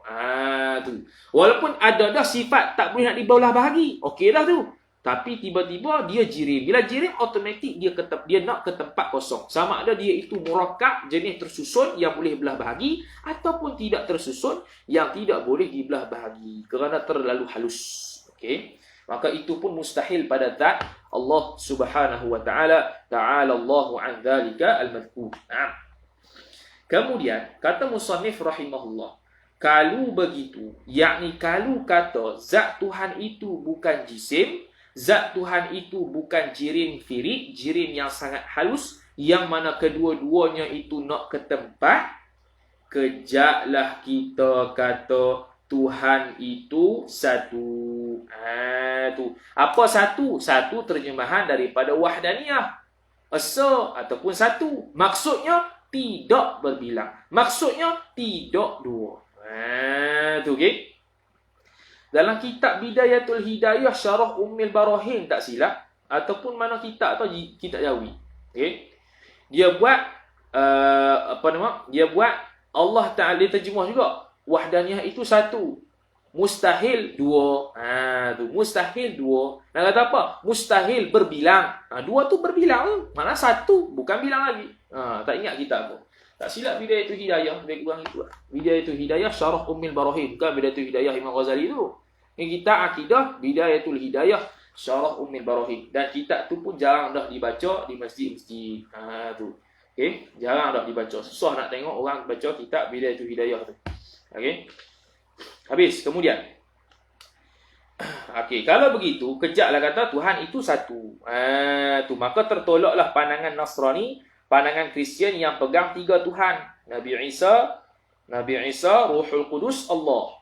Tu. Walaupun ada dah sifat tak boleh nak dibelah bahagi. Okey dah tu. Tapi tiba-tiba dia jirim. Bila jirim, automatik dia nak ke tempat kosong. Sama ada dia itu murakkab, jenis tersusun yang boleh belah bahagi, ataupun tidak tersusun yang tidak boleh dibelah bahagi. Kerana terlalu halus. Okey. Maka itu pun mustahil pada zat Allah Subhanahu wa Ta'ala. Ta'ala Allahu an dzalika al-madhkur. Kemudian, kata musannif rahimahullah, kalau begitu, yakni kalau kata zat Tuhan itu bukan jisim, zat Tuhan itu bukan jirim firik, jirim yang sangat halus, yang mana kedua-duanya itu nak ke tempat, kejaklah kita kata Tuhan itu satu. Tu. Apa satu? Satu terjemahan daripada wahdaniyah. Esa ataupun satu. Maksudnya tidak berbilang. Maksudnya tidak dua. Tu, okey. Dalam kitab Bidayatul Hidayah Syarah Ummil Barahin tak silap, ataupun mana kitab atau kitab Jawi. Okey. Dia buat dia buat Allah Ta'ala, dia terjemah juga wahdaniyah itu satu, mustahil dua. Tu mustahil dua. Nak kata apa? Mustahil berbilang. Dua tu berbilang tu. Mana satu bukan bilang lagi. Tak ingat kita apa. Tak silap Bidayah itu Hidayah, lebih kurang itu. Bidayah itu Hidayah Syarah Ummil Barahim, bukan Bidayah itu Hidayah Imam Ghazali tu. Ini kita akidah Bidayatul Hidayah Syarah Ummil Barahim, dan kitab tu pun jarang dah dibaca di masjid-masjid. Tu. Okey, jarang dah dibaca. Susah nak tengok orang baca kitab Bidayatul Hidayah tu. Okey. Habis, kemudian. Okey, kalau begitu, kejaklah kata Tuhan itu satu. Tu maka tertolaklah pandangan Nasrani, pandangan Kristian yang pegang tiga Tuhan. Nabi Isa, Ruhul Qudus, Allah.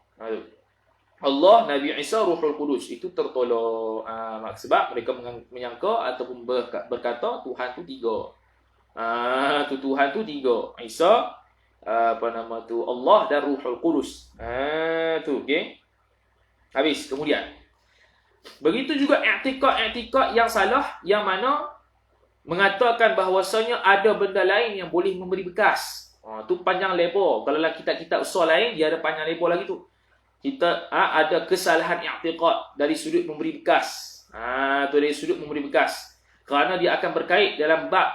Allah, Nabi Isa, Ruhul Qudus. Itu tertolak. Sebab mereka menyangka ataupun berkata Tuhan tu tiga. Tuhan tu tiga. Isa, Allah dan Ruhul Qudus. Okey. Habis, kemudian. Begitu juga i'tikad yang salah, yang mana mengatakan bahawasanya ada benda lain yang boleh memberi bekas. Tu panjang lebar. Kalau kitab-kitab usul lain, dia ada panjang lebar lagi tu. Kita ada kesalahan i'tikad dari sudut memberi bekas. Tu dari sudut memberi bekas. Kerana dia akan berkait dalam bab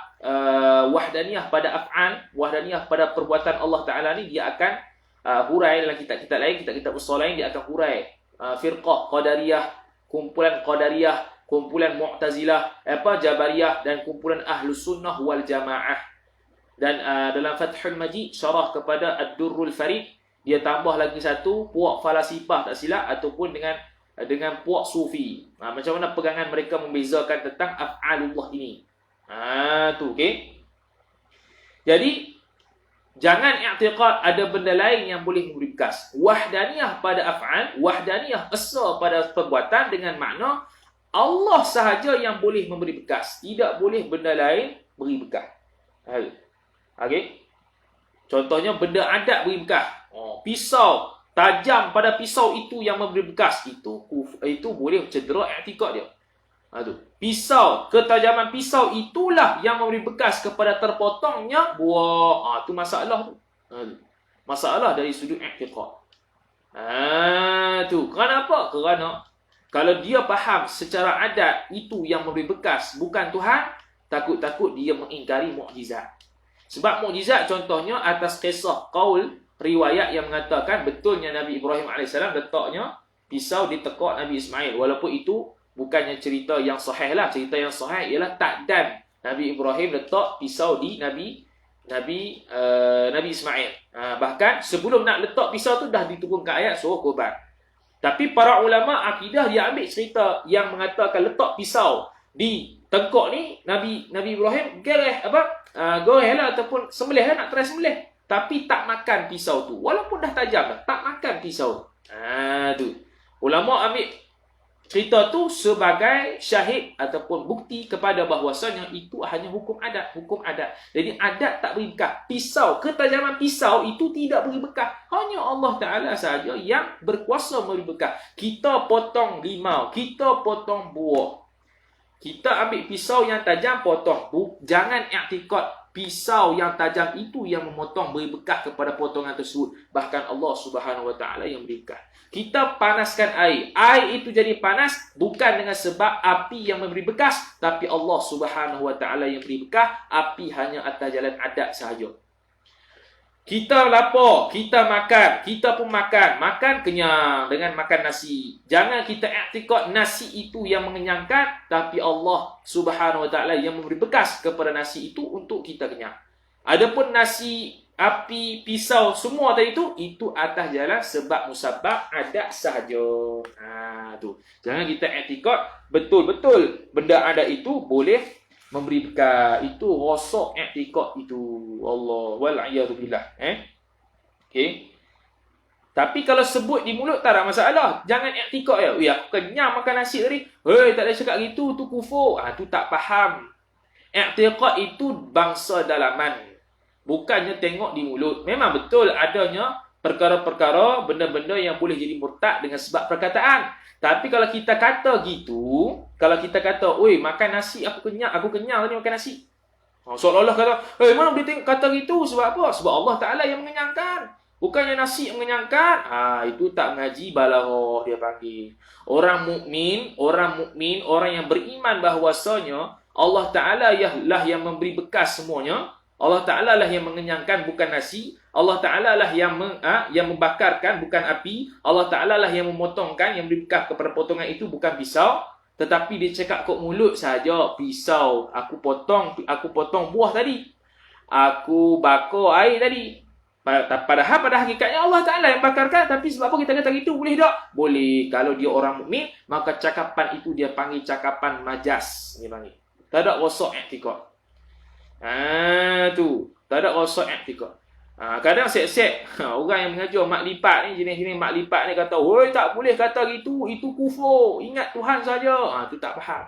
wahdaniyah pada af'al, wahdaniyah pada perbuatan Allah Ta'ala ni, dia akan hurai dalam kitab-kitab lain, kitab-kitab usul lain, dia akan hurai. Firqah Qadariyah, kumpulan Qadariyah, kumpulan Mu'tazilah, Jabariyah, dan kumpulan Ahlus Sunnah wal Jamaah. Dan dalam Fathul Majid, syarah kepada Ad-Durrul Farid, dia tambah lagi satu, puak falasifah tak silap, ataupun dengan puak sufi. Macam mana pegangan mereka membezakan tentang af'alullah ini. Tu okey. Jadi jangan i'tiqad ada benda lain yang boleh memberi bekas. Wahdaniyah pada af'al, wahdaniyah esa pada perbuatan, dengan makna Allah sahaja yang boleh memberi bekas. Tidak boleh benda lain beri bekas. Okey. Contohnya benda adat beri bekas. Pisau tajam pada pisau itu yang memberi bekas. Itu boleh cedera i'tiqad dia. Pisau, ketajaman pisau itulah yang memberi bekas kepada terpotongnya buah. Tu masalah tu. Masalah dari sudut i'tiqad. Tu. Kenapa? Kerana kalau dia faham secara adat itu yang memberi bekas, bukan Tuhan, takut-takut dia mengingkari mukjizat. Sebab mukjizat contohnya atas kisah qaul, riwayat yang mengatakan betulnya Nabi Ibrahim AS letaknya pisau di tekak Nabi Ismail. Walaupun itu bukannya cerita yang sahih lah. Cerita yang sahih ialah takdan Nabi Ibrahim letak pisau di Nabi Ismail. Bahkan sebelum nak letak pisau tu dah diturunkan ayat suruh korban. Tapi para ulama akidah dia ambil cerita yang mengatakan letak pisau di tengkok ni Nabi Ibrahim goreh lah ataupun sembelih lah, nak try sembelih. Tapi tak makan pisau tu. Walaupun dah tajam dah, tak makan pisau. Tu. Ulama ambil cerita tu sebagai syahid ataupun bukti kepada bahawasanya itu hanya hukum adat. Jadi adat tak beri bekas. Pisau, ketajaman pisau itu tidak beri bekas. Hanya Allah Ta'ala sahaja yang berkuasa memberi bekas. Kita potong limau, kita potong buah. Kita ambil pisau yang tajam, potong. Jangan i'tikad pisau yang tajam itu yang memotong, beri bekas kepada potongan tersebut. Bahkan Allah Subhanahu Wa Ta'ala yang beri bekas. Kita panaskan air. Air itu jadi panas bukan dengan sebab api yang memberi bekas, tapi Allah Subhanahu Wa Ta'ala yang beri bekas. Api hanya atas jalan adat sahaja. Kita lapar, kita makan, kita pun makan kenyang dengan makan nasi. Jangan kita i'tikad nasi itu yang mengenyangkan, tapi Allah Subhanahu Wa Ta'ala yang memberi bekas kepada nasi itu untuk kita kenyang. Adapun nasi, api, pisau, semua tadi itu atas jalan sebab musabab adat sahaja. Tu. Jangan kita i'tikad betul-betul benda adat itu boleh memberi bekas. Itu rosak i'tikad itu. Allah wal'iyadu billah. Okey. Tapi kalau sebut di mulut tak ada masalah. Jangan i'tikad ya. Aku kenyang makan nasi tadi. Tak ada cakap gitu, tu kufur. Tu tak faham. I'tikad itu bangsa dalaman. Bukannya tengok di mulut. Memang betul adanya perkara-perkara, benda-benda yang boleh jadi murtad dengan sebab perkataan. Tapi kalau kita kata gitu, kalau kita kata, oi makan nasi, aku kenyang tadi makan nasi. Seolah-olah kata, mana boleh tengok kata gitu? Sebab apa? Sebab Allah Ta'ala yang mengenyangkan. Bukannya nasi yang mengenyangkan. Itu tak mengaji balaghah dia panggil. Orang mukmin, orang yang beriman bahawasanya Allah Ta'ala lah yang memberi bekas semuanya. Allah Ta'ala lah yang mengenyangkan, bukan nasi. Allah Ta'ala lah yang membakarkan, bukan api. Allah Ta'ala lah yang memotongkan, yang beri bekas kepada potongan itu, bukan pisau. Tetapi dia cakap kok mulut saja, pisau. Aku potong buah tadi. Aku bakar air tadi. Padahal pada hakikatnya Allah Ta'ala yang bakarkan. Tapi sebab apa kita kata gitu? Boleh tak? Boleh. Kalau dia orang mukmin, maka cakapan itu dia panggil cakapan majas. Dia panggil. Tak ada rasa i'tiqad. Tu. Tak ada rasa i'tiqad. Kadang set-set orang yang mengajar mak lipat ni, jenis-jenis mak lipat ni kata, "Oi, tak boleh kata gitu, itu kufur. Ingat Tuhan saja." Tu tak faham.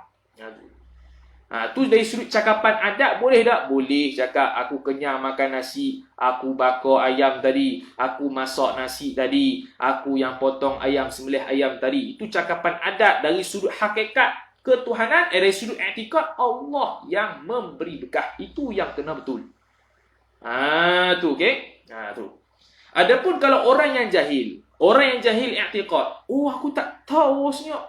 Tu dari sudut cakapan adab boleh tak? Boleh cakap aku kenyang makan nasi, aku bakar ayam tadi, aku masak nasi tadi, aku yang potong ayam, sembelih ayam tadi. Itu cakapan adab dari sudut hakikat ketuhanan, dari sudut i'tikad Allah yang memberi berkah. Itu yang kena betul. Tu okey. Tu. Adapun kalau orang yang jahil i'tikad, aku tak tahu bosnya.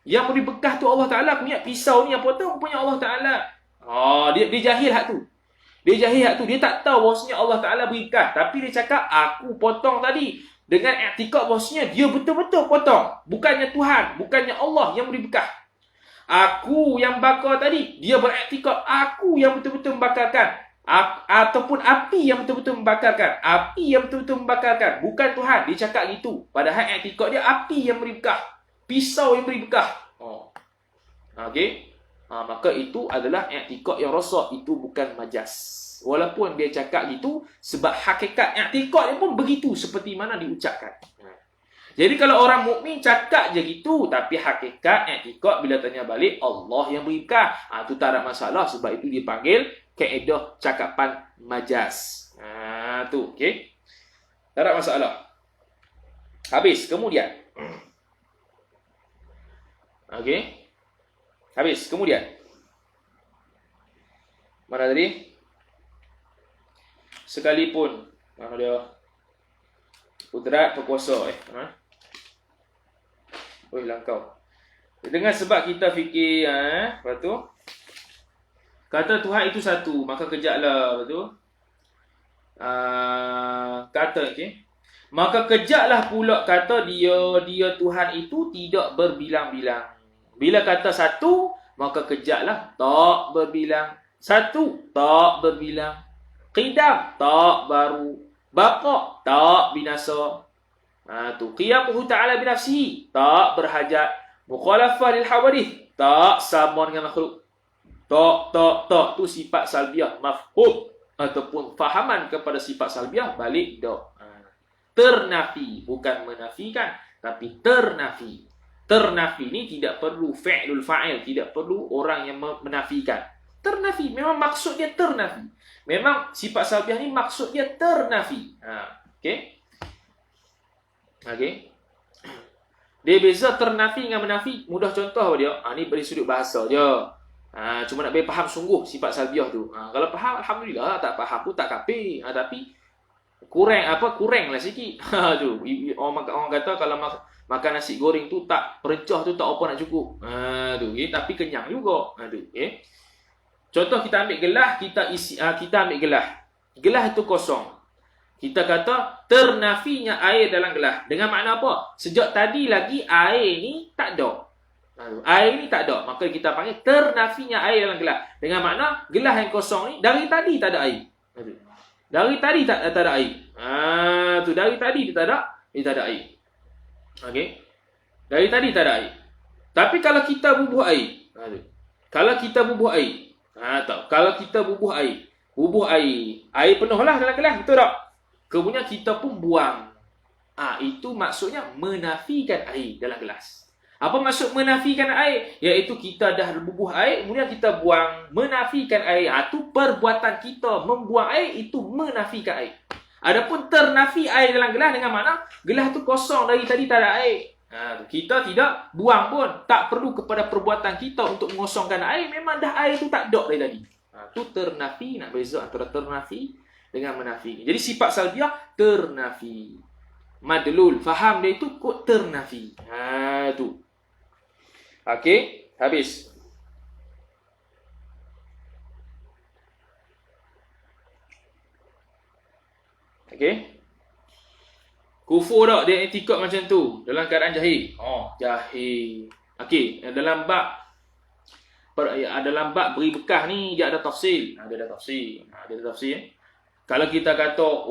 Yang beri bekah tu Allah Ta'ala, aku ingat pisau ni yang potong punya Allah Ta'ala. Dia jahil hak tu. Dia tak tahu bosnya Allah Ta'ala beri bekah, tapi dia cakap aku potong tadi dengan i'tikad bosnya dia betul-betul potong. Bukannya Tuhan, bukannya Allah yang beri bekah. Aku yang bakar tadi, dia beriktikad aku yang betul-betul membakarkan. Ataupun api yang betul-betul membakarkan. Bukan Tuhan. Dia cakap gitu. Padahal i'tikad dia api yang beri bekah. Pisau yang beri bekah. Okey. Maka itu adalah i'tikad yang rosak. Itu bukan majas. Walaupun dia cakap gitu, sebab hakikat i'tikad dia pun begitu seperti mana diucapkan. Jadi kalau orang mukmin cakap je gitu, tapi hakikat i'tikad bila tanya balik Allah yang beri bekah. Tu tak ada masalah, sebab itu dipanggil kaedah cakapan majas. Tu okey. Tak ada masalah. Habis kemudian. Okey. Habis kemudian. Mana tadi? Sekalipun mana dia? Putera berkuasa langkau. Dengan sebab kita fikir lepas tu kata Tuhan itu satu, maka kejaklah, betul? Kata okey. Maka kejaklah pula kata dia Tuhan itu tidak berbilang-bilang. Bila kata satu, maka kejaklah tak berbilang. Satu, tak berbilang. Qidam, tak baru. Baqa, tak binasa. Tu qiyamuhu ta'ala binafsihi, tak berhajat. Mukhalafah lil hawadith, tak sama dengan makhluk. Tak tu sifat salbiah mafhum ataupun fahaman kepada sifat salbiah balik tak. Ternafi, bukan menafikan, tapi ternafi. Ternafi ni tidak perlu fi'lul fa'il, tidak perlu orang yang menafikan. Ternafi, memang maksud dia ternafi. Memang sifat salbiah ni maksud dia ternafi. Okey. Okey. Dia beza ternafi dengan menafi. Mudah contoh apa dia? Ni dari sudut bahasa je. Cuma nak bagi faham sungguh sifat salbiah tu. Kalau faham, alhamdulillah. Tak faham pun tak kafir. Tapi kuranglah sikit. Tu. Orang kata kalau makan nasi goreng tu tak perecah tu tak apa nak cukup. Tu. Okay? Tapi kenyang juga. Tu. Okay? Contoh kita ambil gelas, kita ambil gelas. Gelas itu kosong. Kita kata ternafinya air dalam gelas. Dengan makna apa? Sejak tadi lagi air ni tak ada. Air ni tak ada. Maka kita panggil ternafinya air dalam gelas. Dengan makna gelas yang kosong ni dari tadi tak ada air. Dari tadi tak ada air. Tu dari tadi dia tak ada air. Okey. Dari tadi tak ada air. Tapi kalau kita bubuh air. Kalau kita bubuh air. Kalau kita bubuh air. Air penuhlah dalam gelas, betul tak? Kemudian kita pun buang. Itu maksudnya menafikan air dalam gelas. Apa maksud menafikan air? Iaitu kita dah bubuh air, kemudian kita buang. Menafikan air. Itu perbuatan kita membuang air, itu menafikan air. Adapun ternafi air dalam gelas dengan makna gelas tu kosong dari tadi tak ada air. Kita tidak buang pun. Tak perlu kepada perbuatan kita untuk mengosongkan air. Memang dah air tu tak ada dari tadi. Tu ternafi, nak beza antara ternafi dengan menafi. Jadi sifat salbiah ternafi. Madlul, faham dia itu kod ternafi. Tu. Okey, habis. Okey. Kufur tak dia etikad macam tu dalam keadaan jahil? Jahil. Okey, dalam bab beri bekah ni dia ada tafsil. Dia ada tafsil. Kalau kita kata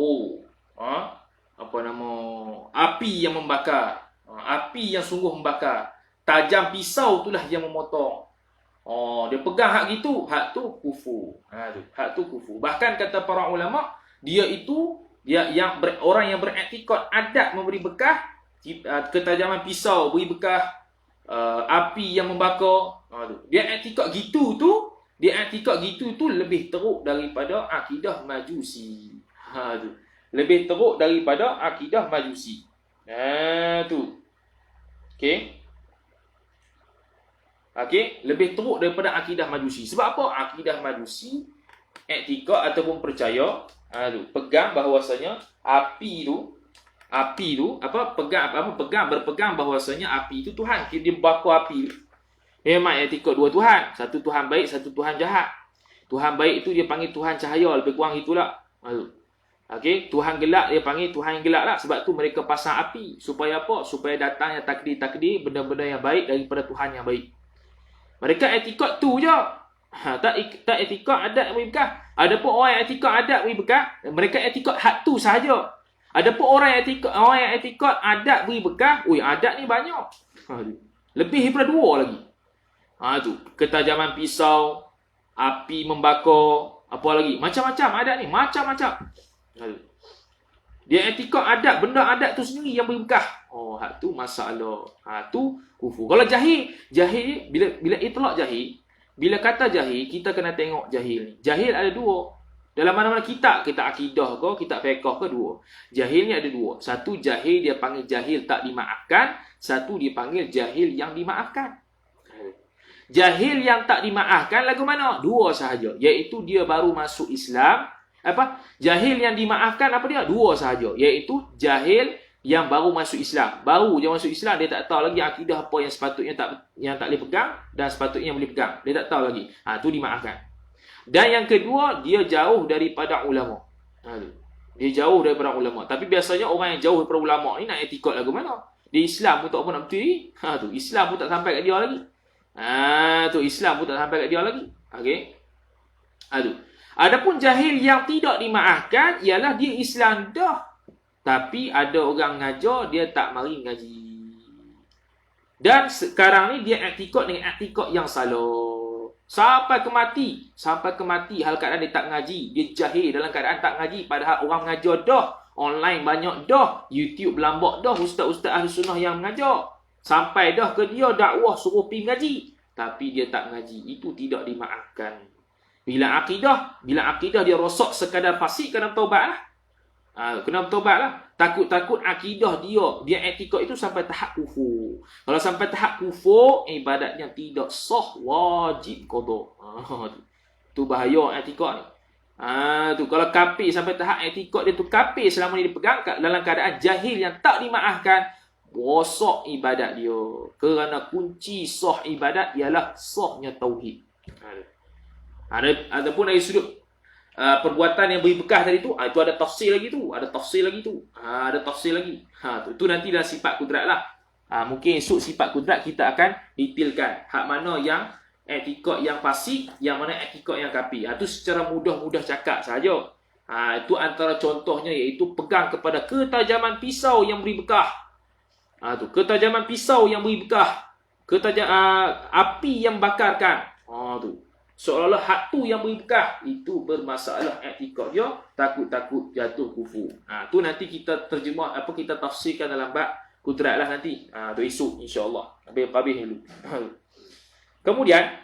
api yang membakar. Api yang sungguh membakar. Tajam pisau itulah yang memotong. Dia pegang hak gitu, hak tu kufur. Hak tu kufur. Bahkan kata para ulama, orang yang beriktikad adat memberi bekah, ketajaman pisau beri bekah, api yang membakar, dia iktikad gitu tu lebih teruk daripada akidah Majusi. Lebih teruk daripada akidah Majusi. Tu. Okey, lebih teruk daripada akidah Majusi. Sebab apa? Akidah Majusi iktikad ataupun percaya pegang bahawasanya api tu berpegang bahawasanya api itu Tuhan. Dia bakar api. Memang etikad dua Tuhan. Satu Tuhan baik, satu Tuhan jahat. Tuhan baik itu dia panggil Tuhan cahaya, lebih kurang itulah. Okey, Tuhan gelap dia panggil Tuhan yang gelap lah. Sebab tu mereka pasang api. Supaya apa? Supaya datangnya takdir-takdir, benda-benda yang baik daripada Tuhan yang baik. Mereka etikad tu je. Tak etikad adat yang beri bekah. Ada pun orang yang etikad adat beri bekah, mereka etikad hak tu sahaja. Ada pun orang yang etikad adat beri bekah, adat ni banyak. Lebih daripada 2 lagi. Tu, ketajaman pisau, api membakar, apa lagi? Macam-macam adat ni, macam-macam. Dia etikad adat, benda adat tu sendiri yang beri bekah. Hak tu masalah. Tu kufur. Kalau jahil bila itlaq jahil, bila kata jahil, kita kena tengok jahil ni. Jahil ada 2. Dalam mana-mana kitab akidah ke, kitab fiqh ke 2. Jahil ni ada 2. Satu jahil dia panggil jahil tak dimaafkan, satu dia panggil jahil yang dimaafkan. Jahil yang tak dimaafkan lagu mana? 2 sahaja, iaitu dia baru masuk Islam. Jahil yang dimaafkan apa dia? 2 sahaja, iaitu jahil yang baru masuk Islam. Baru je masuk Islam, dia tak tahu lagi akidah apa yang sepatutnya yang tak boleh pegang dan sepatutnya yang boleh pegang. Dia tak tahu lagi. Tu dimaafkan. Dan yang kedua, dia jauh daripada ulama. Dia jauh daripada ulama. Tapi biasanya orang yang jauh daripada ulama ni nak etikad lagu mana? Dia Islam pun tak apa nak betul. Tu Islam pun tak sampai kat dia lagi. Tu Islam pun tak sampai kat dia lagi. Okey. Adapun jahil yang tidak dimaafkan ialah dia Islam dah, tapi ada orang ngajar dia tak mari ngaji. Dan sekarang ni dia iktikad dengan iktikad yang salah. Sampai ke mati hal keadaan dia tak ngaji. Dia jahil dalam keadaan tak ngaji, padahal orang mengajar dah. Online banyak dah. YouTube berlambak dah ustaz-ustaz ahli sunnah yang mengajar. Sampai dah ke dia dakwah suruh pergi ngaji, tapi dia tak ngaji. Itu tidak dimaafkan. Bila akidah dia rosak sekadar fasik, kena taubat lah. Kena bertobat lah. Takut-takut akidah dia etikad itu sampai tahap kufur. Kalau sampai tahap kufur, ibadatnya tidak sah, wajib qada. Tu bahaya etikad ni. Tu kalau kafir sampai tahap etikad dia tu kafir selama ni dipegang dalam keadaan jahil yang tak dimaafkan, rosak ibadat dia. Kerana kunci sah ibadat ialah sahnya tauhid. Adapun dari sudut perbuatan yang beri bekah tadi tu, itu ada tafsir lagi tu. Ada tafsir lagi. Tu nanti dalam sifat kudrat lah. Mungkin esok sifat kudrat kita akan detailkan. Hak mana yang etikad yang fasik, yang mana etikad yang kafir. Tu secara mudah-mudah cakap saja. Itu antara contohnya, iaitu pegang kepada ketajaman pisau yang beri bekah. Tu ketajaman pisau yang beri bekah. Api yang bakarkan. Tu seolah-olah hak tu yang beri bekah, itu bermasalah etikad dia, takut-takut jatuh kufur. Tu nanti kita terjemah, kita tafsirkan dalam bab kudrat lah nanti. Tu esok insya-Allah. Habis dulu. Kemudian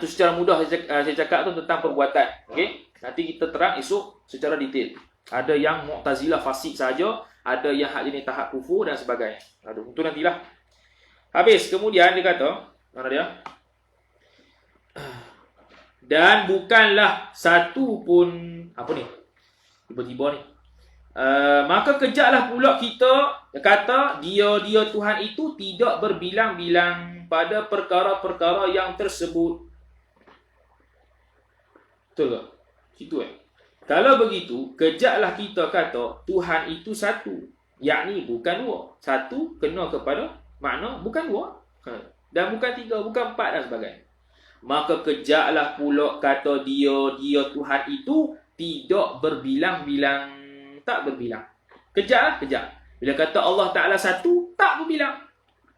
tu secara mudah saya cakap tu tentang perbuatan. Okey, nanti kita terang esok secara detail. Ada yang Mu'tazilah fasik saja, ada yang hak jenis tahap kufur dan sebagainya. Tu nantilah. Habis kemudian dia kata, mana dia? Dan bukanlah satu pun, apa ni? Tiba-tiba ni. Maka kejaklah pula kita kata dia Tuhan itu tidak berbilang-bilang pada perkara-perkara yang tersebut. Betul tak? Situ Kalau begitu, kejaklah kita kata Tuhan itu satu, yakni bukan dua. Satu kena kepada makna bukan dua, dan bukan tiga, bukan empat dan sebagainya. Maka kejaklah pula kata dia Tuhan itu tidak berbilang-bilang. Tak berbilang. Kejaklah, kejak. Bila kata Allah Ta'ala satu, tak berbilang.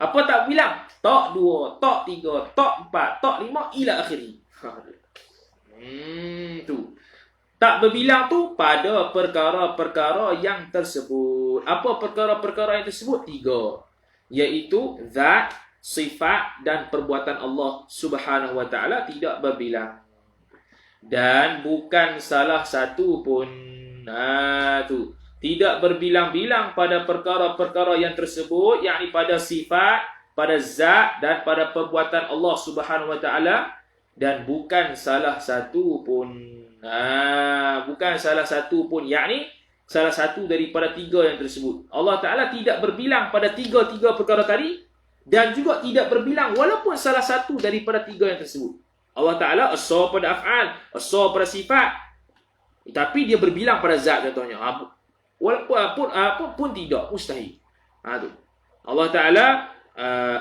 Apa tak berbilang? Tak dua, tak tiga, tak empat, tak lima, ila akhiri. Tu. Tak berbilang tu pada perkara-perkara yang tersebut. Apa perkara-perkara yang tersebut? Tiga. Iaitu zat, sifat dan perbuatan Allah Subhanahu wa Ta'ala tidak berbilang. Dan bukan salah satu pun. Tu. Tidak berbilang-bilang pada perkara-perkara yang tersebut, yakni pada sifat, pada zat dan pada perbuatan Allah Subhanahu wa Ta'ala, dan bukan salah satu pun. Bukan salah satu pun, yakni salah satu daripada tiga yang tersebut. Allah Ta'ala tidak berbilang pada tiga-tiga perkara tadi, dan juga tidak berbilang walaupun salah satu daripada tiga yang tersebut. Allah Ta'ala as-saw pada af'al, as-saw pada sifat, tapi dia berbilang pada zat contohnya. Walaupun apa pun tidak, mustahil. Tu. Allah Ta'ala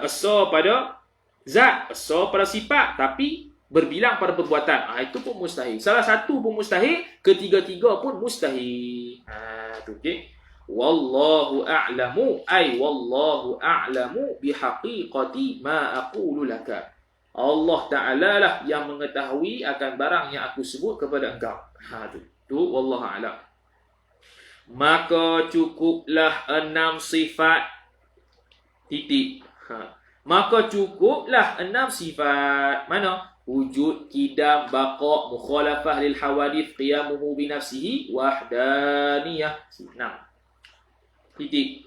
as-saw pada zat, as-saw pada sifat, tapi berbilang pada perbuatan. Itu pun mustahil. Salah satu pun mustahil, ketiga-tiga pun mustahil. Tu, okey. Wallahu a'lamu, ay wallahu a'lamu bihaqiqati ma aqulu laka. Allah Ta'ala lah yang mengetahui akan barang yang aku sebut kepada engkau. Tu wallahu a'lam. Maka cukuplah 6 sifat. Titik. Maka cukuplah 6 sifat. Mana? Wujud, kidam, baqa', mukhalafah lil hawadith, qiyamuhu binafsihi, wahdaniyah. 6. Titik.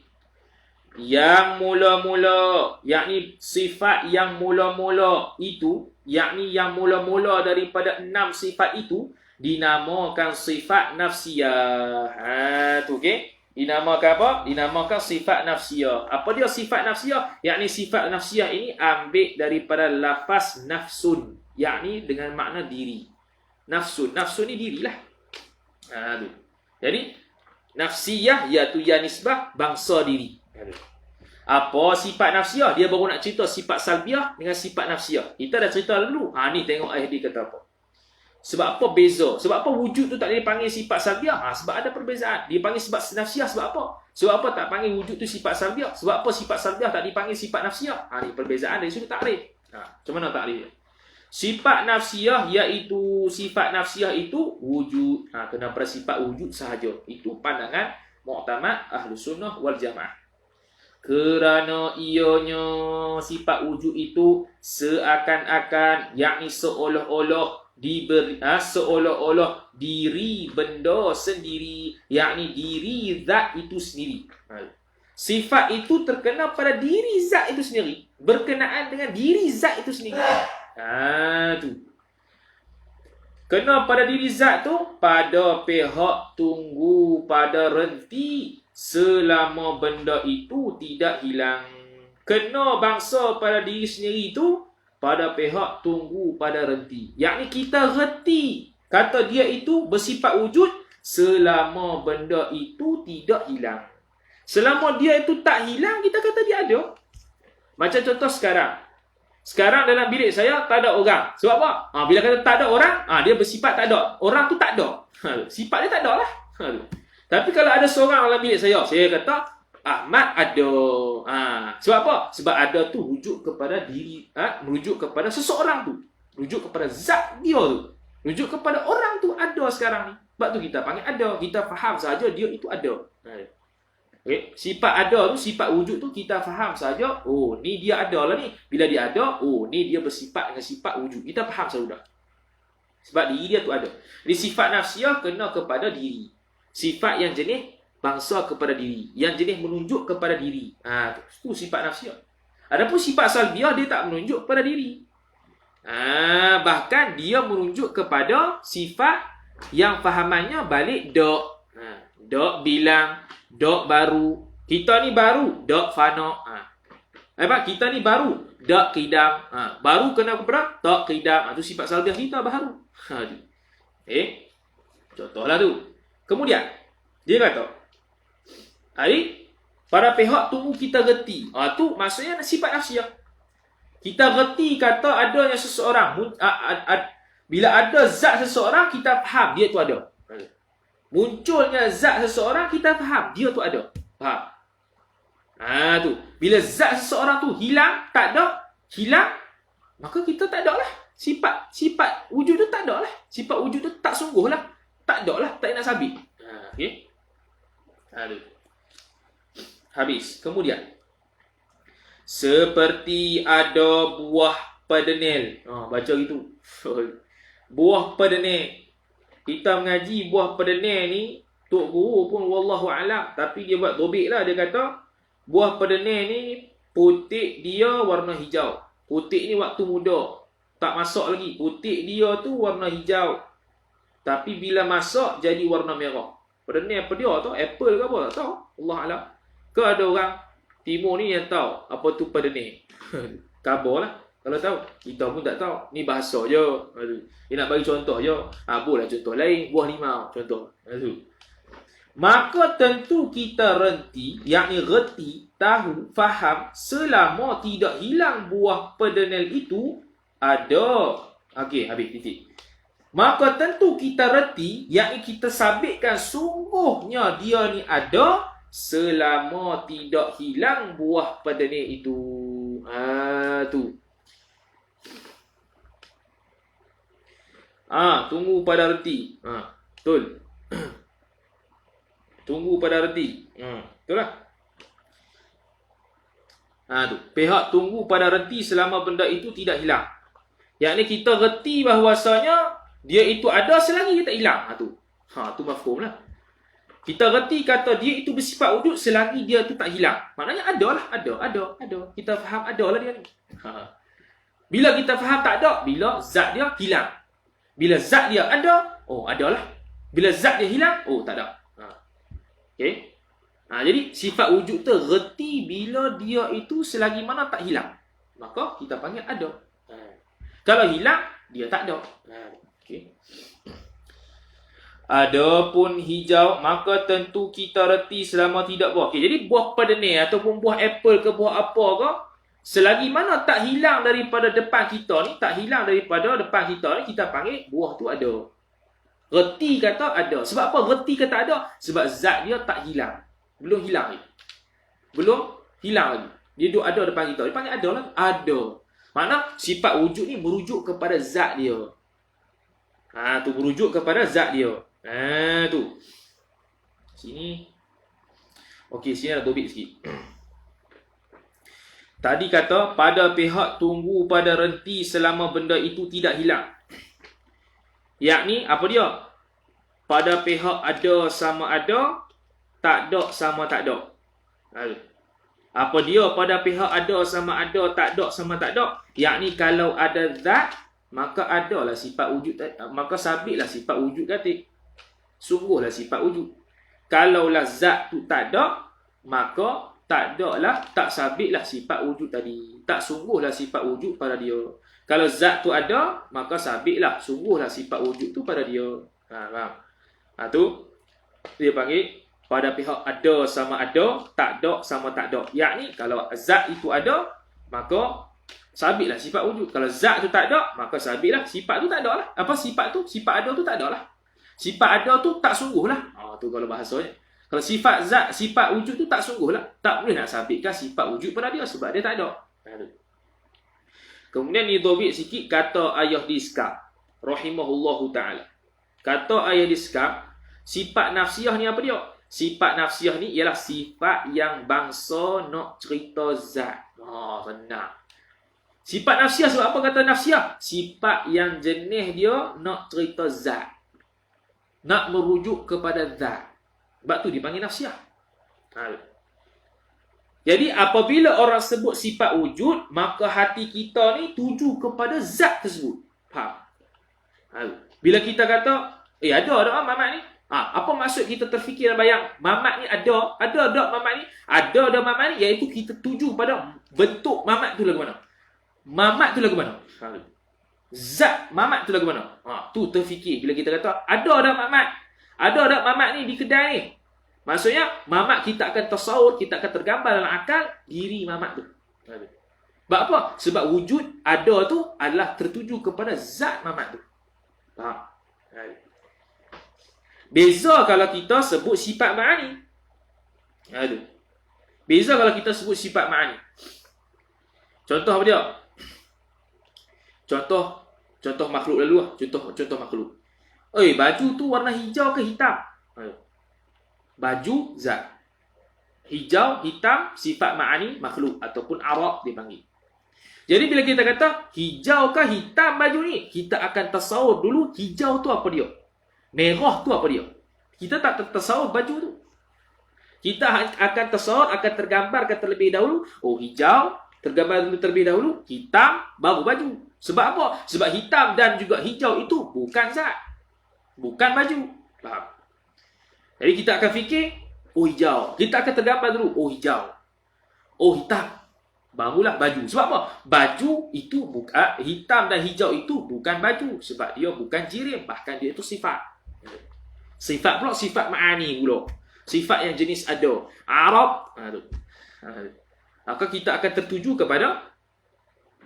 Yang mula-mula, yakni sifat yang mula-mula itu, yakni yang mula-mula daripada 6 sifat itu, dinamakan sifat nafsiyah. Tu okey. Dinamakan apa? Dinamakan sifat nafsiyah. Apa dia sifat nafsiyah? Yakni sifat nafsiyah ini ambil daripada lafaz nafsun, yakni dengan makna diri. Nafsun, nafsun ni dirilah. Tu. Jadi nafsiyah iaitu ya nisbah bangsa diri. Apa sifat nafsiyah? Dia baru nak cerita sifat salbiah dengan sifat nafsiyah. Kita dah cerita dulu. Ni tengok ayat dia kata apa. Sebab apa beza? Sebab apa wujud tu tak boleh dipanggil sifat salbiah? Sebab ada perbezaan. Dia panggil sifat nafsiyah sebab apa? Sebab apa tak panggil wujud tu sifat salbiah? Sebab apa sifat salbiah tak dipanggil sifat nafsiyah? Ni perbezaan dari sudut takrif. Macam mana takrif? Sifat nafsiyah iaitu sifat nafsiyah itu wujud. Kena pada sifat wujud sahaja. Itu pandangan Mu'tamad Ahlus Sunnah wal Jamaah. Kerana ianya sifat wujud itu seakan-akan, yakni seolah-olah seolah-olah diri benda sendiri, yakni diri zat itu sendiri. Sifat itu terkena pada diri zat itu sendiri, berkenaan dengan diri zat itu sendiri. Tu. Kena pada diri zat tu, pada pihak tunggu, pada renti, selama benda itu tidak hilang. Kena bangsa pada diri sendiri itu, pada pihak tunggu, pada renti. Yakni kita reti kata dia itu bersifat wujud selama benda itu tidak hilang. Selama dia itu tak hilang, kita kata dia ada. Macam contoh sekarang. Sekarang dalam bilik saya tak ada orang. Sebab apa? Bila kata tak ada orang, dia bersifat tak ada. Orang tu tak ada. Sifat dia tak ada lah. Tapi kalau ada seorang dalam bilik saya kata Ahmad ada. Sebab apa? Sebab ada tu rujuk kepada diri, merujuk kepada seseorang tu. Rujuk kepada zat dia tu. Rujuk kepada orang tu ada sekarang ni. Sebab tu kita panggil ada. Kita faham saja dia itu ada. Okay. Sifat ada tu, sifat wujud tu kita faham saja. Ni dia ada lah ni. Bila dia ada, ni dia bersifat dengan sifat wujud. Kita faham saja dah. Sebab diri dia tu ada. Jadi sifat nafsiyah kena kepada diri. Sifat yang jenis bangsa kepada diri, yang jenis menunjuk kepada diri. Tu sifat nafsiyah. Adapun sifat salbiah dia tak menunjuk kepada diri. Bahkan dia merujuk kepada sifat yang fahamannya balik dok. Dok bilang, dok baru. Kita ni baru, dok fana. Kita ni baru, dok qidam. Baru kena kepada dok qidam. Itu sifat salbiah kita baru. Contohlah tu. Kemudian dia kata, pada pihak tunggu kita reti. Tu maksudnya sifat nafsiyah. Kita reti kata adanya seseorang. Bila ada zat seseorang, kita faham dia tu ada. Munculnya zat seseorang, kita faham dia tu ada. Faham? Tu. Bila zat seseorang tu hilang, tak ada, hilang, maka kita tak ada lah. Sifat wujud tu tak ada lah. Sifat wujud tu tak sungguh lah. Tak ada lah. Tak nak sabit. Okey? Habis. Kemudian. Seperti ada buah pedenil. Baca gitu. Buah pedenil. Kita mengaji buah pedenil ni, Tok Guru pun wallahu alam, tapi dia buat dobik lah. Dia kata, buah pedenil ni, putik dia warna hijau. Putik ni waktu muda. Tak masak lagi. Putik dia tu warna hijau. Tapi bila masak, jadi warna merah. Pedenil apa dia tu? Apple ke apa? Tak tahu. Allah alam. Ke ada orang timur ni yang tahu apa tu pedenil? Khabar lah. Kalau tahu, kita pun tak tahu. Ni bahasa je. Dia nak bagi contoh je. Boleh contoh lain. Buah limau. Contoh. Maka tentu kita renti, yakni reti, tahu, faham, selama tidak hilang buah pedenil itu, ada. Okey, habis titik. Maka tentu kita reti, yakni kita sabitkan sungguhnya dia ni ada, selama tidak hilang buah pedenil itu. Tu. Tunggu pada reti. Betul. Tunggu pada reti. Betul lah. Tu. Pihak tunggu pada reti selama benda itu tidak hilang. Yakni kita reti bahawasanya dia itu ada selagi dia tak hilang. Tu mafhum lah. Kita reti kata dia itu bersifat wujud selagi dia tu tak hilang. Maknanya ada lah. Ada. Kita faham ada lah dia ni. Bila kita faham tak ada, bila zat dia hilang. Bila zat dia ada, adalah. Bila zat dia hilang, tak ada. Okey. Jadi sifat wujud tu reti bila dia itu selagi mana tak hilang. Maka kita panggil ada. Kalau hilang, dia tak ada. Okey. Adapun hijau, maka tentu kita reti selama tidak buah. Okey, jadi buah pedenil ataupun buah apple ke buah apa ke, selagi mana tak hilang daripada depan kita ni, kita panggil buah tu ada. Reti kata ada. Sebab apa reti kata ada? Sebab zat dia tak hilang. Belum hilang lagi. Dia duduk ada depan kita. Dia panggil ada lah. Ada. Makna sifat wujud ni merujuk kepada zat dia. Tu merujuk kepada zat dia. Tu. Sini. Okey, sini ada topik sikit. Tadi kata, pada pihak tunggu pada renti selama benda itu tidak hilang. Yakni, apa dia? Pada pihak ada sama ada, tak ada sama tak ada. Apa dia pada pihak ada sama ada, tak ada sama tak ada? Yakni, kalau ada zat, maka adalah sifat wujud. Maka sabitlah sifat wujud kata. Sungguhlah sifat wujud. Kalaulah zat tu tak ada, maka tak ada lah, tak sabitlah sifat wujud tadi. Tak sungguhlah sifat wujud pada dia. Kalau zat tu ada, maka sabitlah sungguhlah sifat wujud tu pada dia. Faham? Tu dia panggil pada pihak ada sama ada, tak ada sama tak ada. Yakni kalau zat itu ada, maka sabitlah sifat wujud. Kalau zat tu tak ada, maka sabitlah sifat tu tak ada lah. Apa sifat tu? Sifat ada tu tak ada lah. Sifat ada tu tak sungguh lah. Tu kalau bahasanya. Kalau sifat zat, sifat wujud tu tak sungguh lah. Tak boleh nak sabitkan sifat wujud pada dia sebab dia tak ada. Kemudian ni dobit sikit kata ayah diskap. Rahimahullahu ta'ala. Kata ayah diskap, sifat nafsiyah ni apa dia? Sifat nafsiyah ni ialah sifat yang bangsa nak cerita zat. Senang. Sifat nafsiyah sebab apa kata nafsiyah? Sifat yang jenis dia nak cerita zat. Nak merujuk kepada zat. Sebab tu dipanggil nafsiyah. Jadi apabila orang sebut sifat wujud, maka hati kita ni tuju kepada zat tersebut. Faham? Bila kita kata, ada mamat ni. Apa maksud kita terfikir dan bayang mamat ni ada mamat ni, ada mamat ni, iaitu kita tuju pada bentuk mamat tu lagu mana. Mamat tu lagu mana? Zat mamat tu lagu mana? Tu terfikir bila kita kata ada mamat. Ada mamat ni di kedai ni. Maksudnya mamat kita akan tasawur, kita akan tergambar dalam akal diri mamat tu. Sebab apa? Sebab wujud ada tu adalah tertuju kepada zat mamat tu. Faham? Beza kalau kita sebut sifat ma'ani. Beza kalau kita sebut sifat ma'ani. Contoh apa dia? Contoh makhluk lalu lah. Contoh makhluk. Baju tu warna hijau ke hitam? Baju zat. Hijau, hitam, sifat ma'ani makhluk ataupun arab dipanggil. Jadi bila kita kata hijau ke hitam baju ni, kita akan tasawur dulu hijau tu apa dia. Merah tu apa dia. Kita tak tasawur baju tu. Kita akan tasawur, akan tergambarkan terlebih dahulu. Hijau, tergambar terlebih dahulu. Hitam, baru baju. Sebab apa? Sebab hitam dan juga hijau itu bukan zat. Bukan baju. Faham? Jadi kita akan fikir, hijau. Kita akan tergambar dulu, hijau. Hitam. Barulah baju. Sebab apa? Baju itu bukan, hitam dan hijau itu bukan baju. Sebab dia bukan jirim. Bahkan dia itu sifat. Sifat pula sifat ma'ani pula. Sifat yang jenis ada. Arab. Maka kita akan tertuju kepada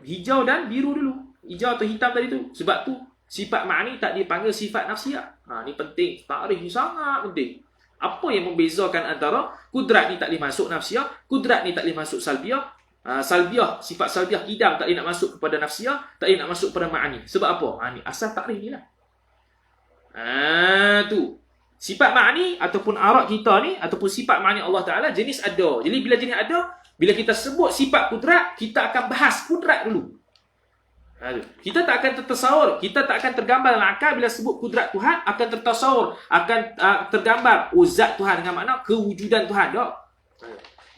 hijau dan biru dulu. Hijau atau hitam tadi tu. Sebab tu sifat ma'ani tak dipanggil sifat nafsiyah. Ni penting. Takrif ni sangat penting. Apa yang membezakan antara kudrat ni tak boleh masuk nafsiyah, kudrat ni tak boleh masuk salbiyah. Salbiyah, sifat salbiyah kidam tak boleh nak masuk kepada nafsiyah, tak boleh nak masuk kepada ma'ani. Sebab apa? Ni asal takrif ni lah. Tu. Sifat ma'ani ataupun arak kita ni, ataupun sifat ma'ani Allah Ta'ala jenis ada. Jadi bila jenis ada, bila kita sebut sifat kudrat, kita akan bahas kudrat dulu. Kita tak akan tertasawur, kita tak akan tergambar dalam akal bila sebut kudrat Tuhan, akan tertasawur, akan tergambar zat Tuhan dengan makna kewujudan Tuhan. Tak?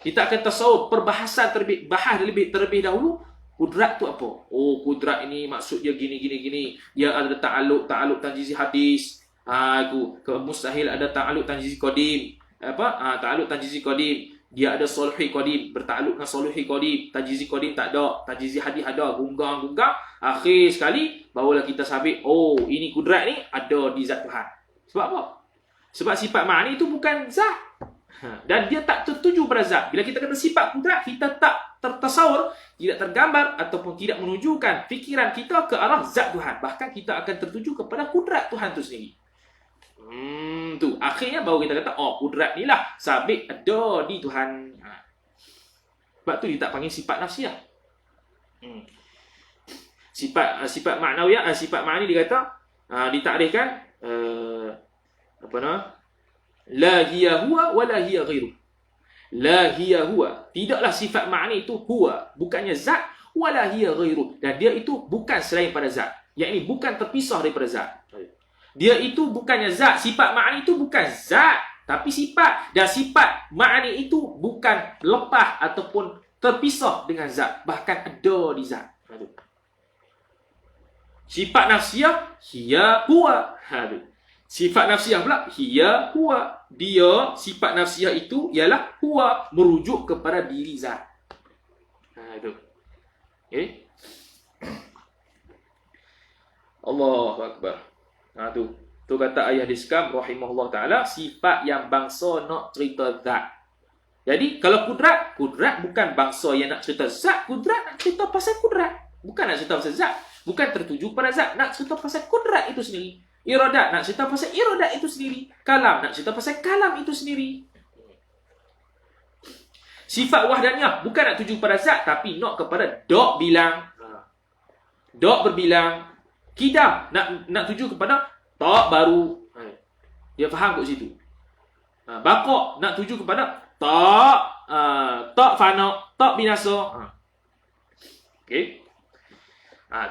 Kita akan tasawur perbahasan terlebih dahulu. Kudrat tu apa? Kudrat ini maksud dia gini. Dia ada ta'aluk tanjizi hadis. Mustahil ada ta'aluk tanjizi qadim. Ta'aluk tanjizi qadim. Dia ada soluhi qadim, bertakluk dengan soluhi qadim. Tanjizi qadim tak ada, tanjizi hadis ada, gunggang. Akhir sekali barulah kita sabit, ini kudrat ni ada di zat Tuhan. Sebab apa? Sebab sifat ma'ani itu bukan zat. Dan dia tak tertuju pada zat. Bila kita kata sifat kudrat, kita tak tertasawur, tidak tergambar ataupun tidak menunjukkan fikiran kita ke arah zat Tuhan. Bahkan kita akan tertuju kepada kudrat Tuhan itu sendiri. Tu. Akhirnya baru kita kata, kudrat ni lah sabit ada di Tuhan. Sebab tu dia tak panggil sifat nafsiyah. Sifat maknawiyah, sifat ma'ani dia kata, ditakrifkan la hiya huwa wa la hiya ghairu. La hiya huwa, tidaklah sifat ma'ani itu huwa, bukannya zat, wa la hiya ghairu, dan dia itu bukan selain pada zat, yakni bukan terpisah daripada zat. Dia itu bukannya zat, sifat ma'ani itu bukan zat, tapi sifat, dan sifat ma'ani itu bukan lepas ataupun terpisah dengan zat, bahkan ada di zat. Sifat nafsiyah, hiya huwa. Sifat nafsiyah pula, hiya huwa. Dia, sifat nafsiyah itu ialah huwa, merujuk kepada diri zat. Itu. Okay. Allahu Akbar. Tu kata ayah Diskam rahimahullah ta'ala, sifat yang bangsa nak cerita zat. Jadi kalau kudrat bukan bangsa yang nak cerita zat. Kudrat nak cerita pasal kudrat, bukan nak cerita pasal zat. Bukan tertuju pada zat, nak cerita pasal kudrat itu sendiri. Iradat nak cerita pasal iradat itu sendiri. Kalam nak cerita pasal kalam itu sendiri. Sifat wahdaniyah bukan nak tuju pada zat, tapi nak kepada dok bilang. Dok berbilang. Kidam nak tuju kepada tak baru. Dia faham kat situ. Bakok nak tuju kepada tak fana, tak binasa. Okey.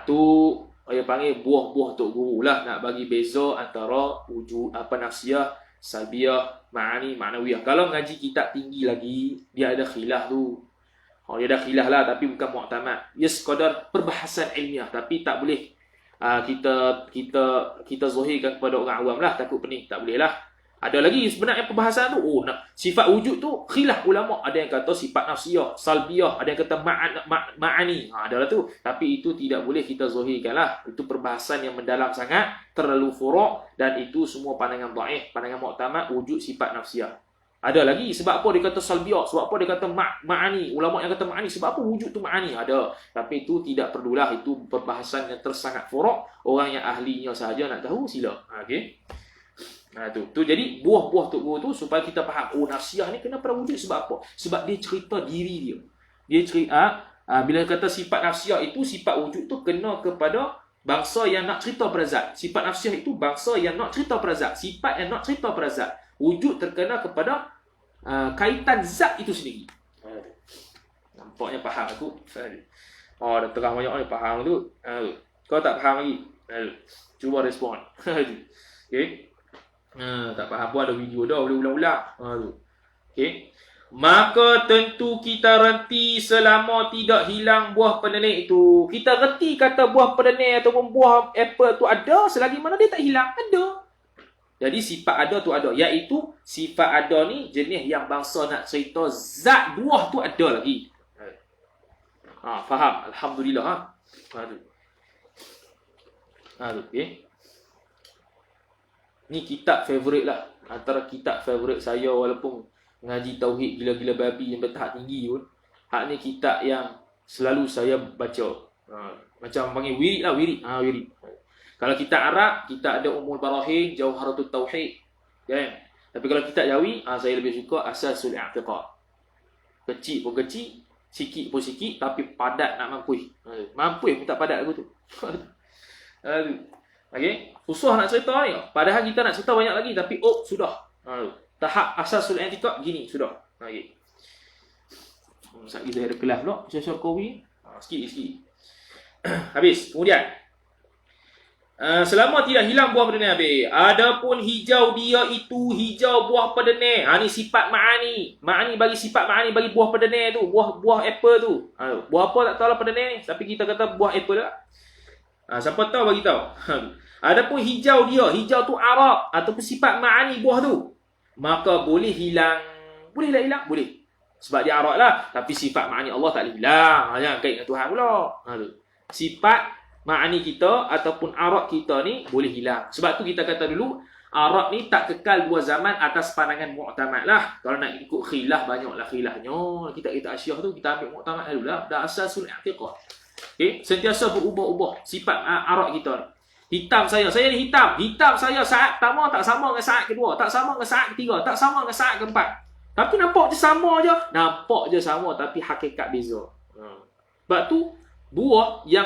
Tu dia panggil buah-buah Tok Guru lah, nak bagi beza antara wujud nafsiyah, salbiyah, ma'ani, ma'nawiyah. Kalau ngaji kitab tinggi lagi, dia ada khilaf tu. Dia ada khilaf lah, tapi bukan mu'tamad. Dia sekadar perbahasan ilmiah, tapi tak boleh kita zahirkan kepada orang awam lah, takut pening, tak boleh lah. Ada lagi sebenarnya perbahasan tu, sifat wujud tu khilaf ulama, ada yang kata sifat nafsiyah, salbiyah, ada yang kata ma'ani, adalah tu. Tapi itu tidak boleh kita zahirkan lah. Itu perbahasan yang mendalam sangat, terlalu furu', dan itu semua pandangan dhaif, pandangan mu'tamad wujud sifat nafsiyah. Ada lagi, sebab apa dia kata salbiyah, sebab apa dia kata ma'ani, ulama yang kata ma'ani, sebab apa wujud tu ma'ani, ada. Tapi itu tidak perlulah, itu perbahasan yang tersangat furu', orang yang ahlinya sahaja nak tahu, sila. Okey. Tu jadi buah-buah Tok Guru tu supaya kita faham, nafsiyah ni kenapa wujud, sebab apa? Sebab dia cerita diri dia. Dia cerita bila kata sifat nafsiyah itu, sifat wujud tu kena kepada bangsa yang nak cerita pada zat. Sifat nafsiyah itu bangsa yang nak cerita pada zat, sifat yang nak cerita pada zat. Wujud terkena kepada kaitan zat itu sendiri. Nampaknya faham aku. Dah terang banyak ni faham tu. Kau tak faham lagi? Cuba respon. Okey. Tak faham pun ada video dah, boleh ulang-ulang. Okey. Maka tentu kita renti selama tidak hilang buah pendenik itu. Kita reti kata buah pendenik ataupun buah apple tu ada selagi mana dia tak hilang. Ada. Jadi sifat ada tu ada. Iaitu sifat ada ni jenis yang bangsa nak cerita zat buah tu ada lagi. Faham? Alhamdulillah. Okey. Ni kitab favourite lah. Antara kitab favourite saya, walaupun ngaji tauhid gila-gila babi yang bertahap tinggi pun, hak ni kitab yang selalu saya baca. Macam panggil wirid lah, wirid. Wirid. Kalau kitab Arab, kita ada Ummul Barahin, Jauharatul Tauhid. Kan? Tapi kalau kitab Jawi, saya lebih suka Asasul I'tiqad. Kecil pun kecil, sikit pun sikit, tapi padat nak mampu. Mampu pun tak padat aku tu. Okey, susah nak cerita ni. Padahal kita nak cerita banyak lagi, tapi sudah. Tahap Asasul I'tiqad gini sudah. Okey. Sekejap kita ada kelas pula, Syekh Kowi. Sikit. Habis. Kemudian selama tidak hilang buah pendenik habis. Adapun hijau dia itu hijau buah pendenik. Ni sifat ma'ani. Ma'ani bagi sifat ma'ani bagi buah pendenik tu, buah apple tu. Buah apa tak tahu lah pendenik ni, tapi kita kata buah apple lah. Siapa tahu bagi tahu. Adapun hijau dia, hijau tu Arab ataupun sifat ma'ani buah tu, maka boleh hilang. Boleh tak hilang? Boleh. Sebab dia Arab lah, tapi sifat ma'ani Allah tak boleh hilang. Jangan kait dengan Tuhan pula. Sifat ma'ani kita ataupun Arab kita ni boleh hilang. Sebab tu kita kata dulu, Arab ni tak kekal dua zaman atas pandangan mu'tamad lah. Kalau nak ikut khilaf, banyaklah khilafnya. Kita Asy'ariyah tu, kita ambil mu'tamad dulu lah. Dah asasul i'tiqad. Okay? Sentiasa berubah-ubah sifat Arab kita ni. Hitam saya ni hitam. Hitam saya saat pertama tak sama dengan saat kedua, tak sama dengan saat ketiga, tak sama dengan saat keempat. Tapi nampak je sama je. Nampak je sama tapi hakikat beza. Sebab tu buah yang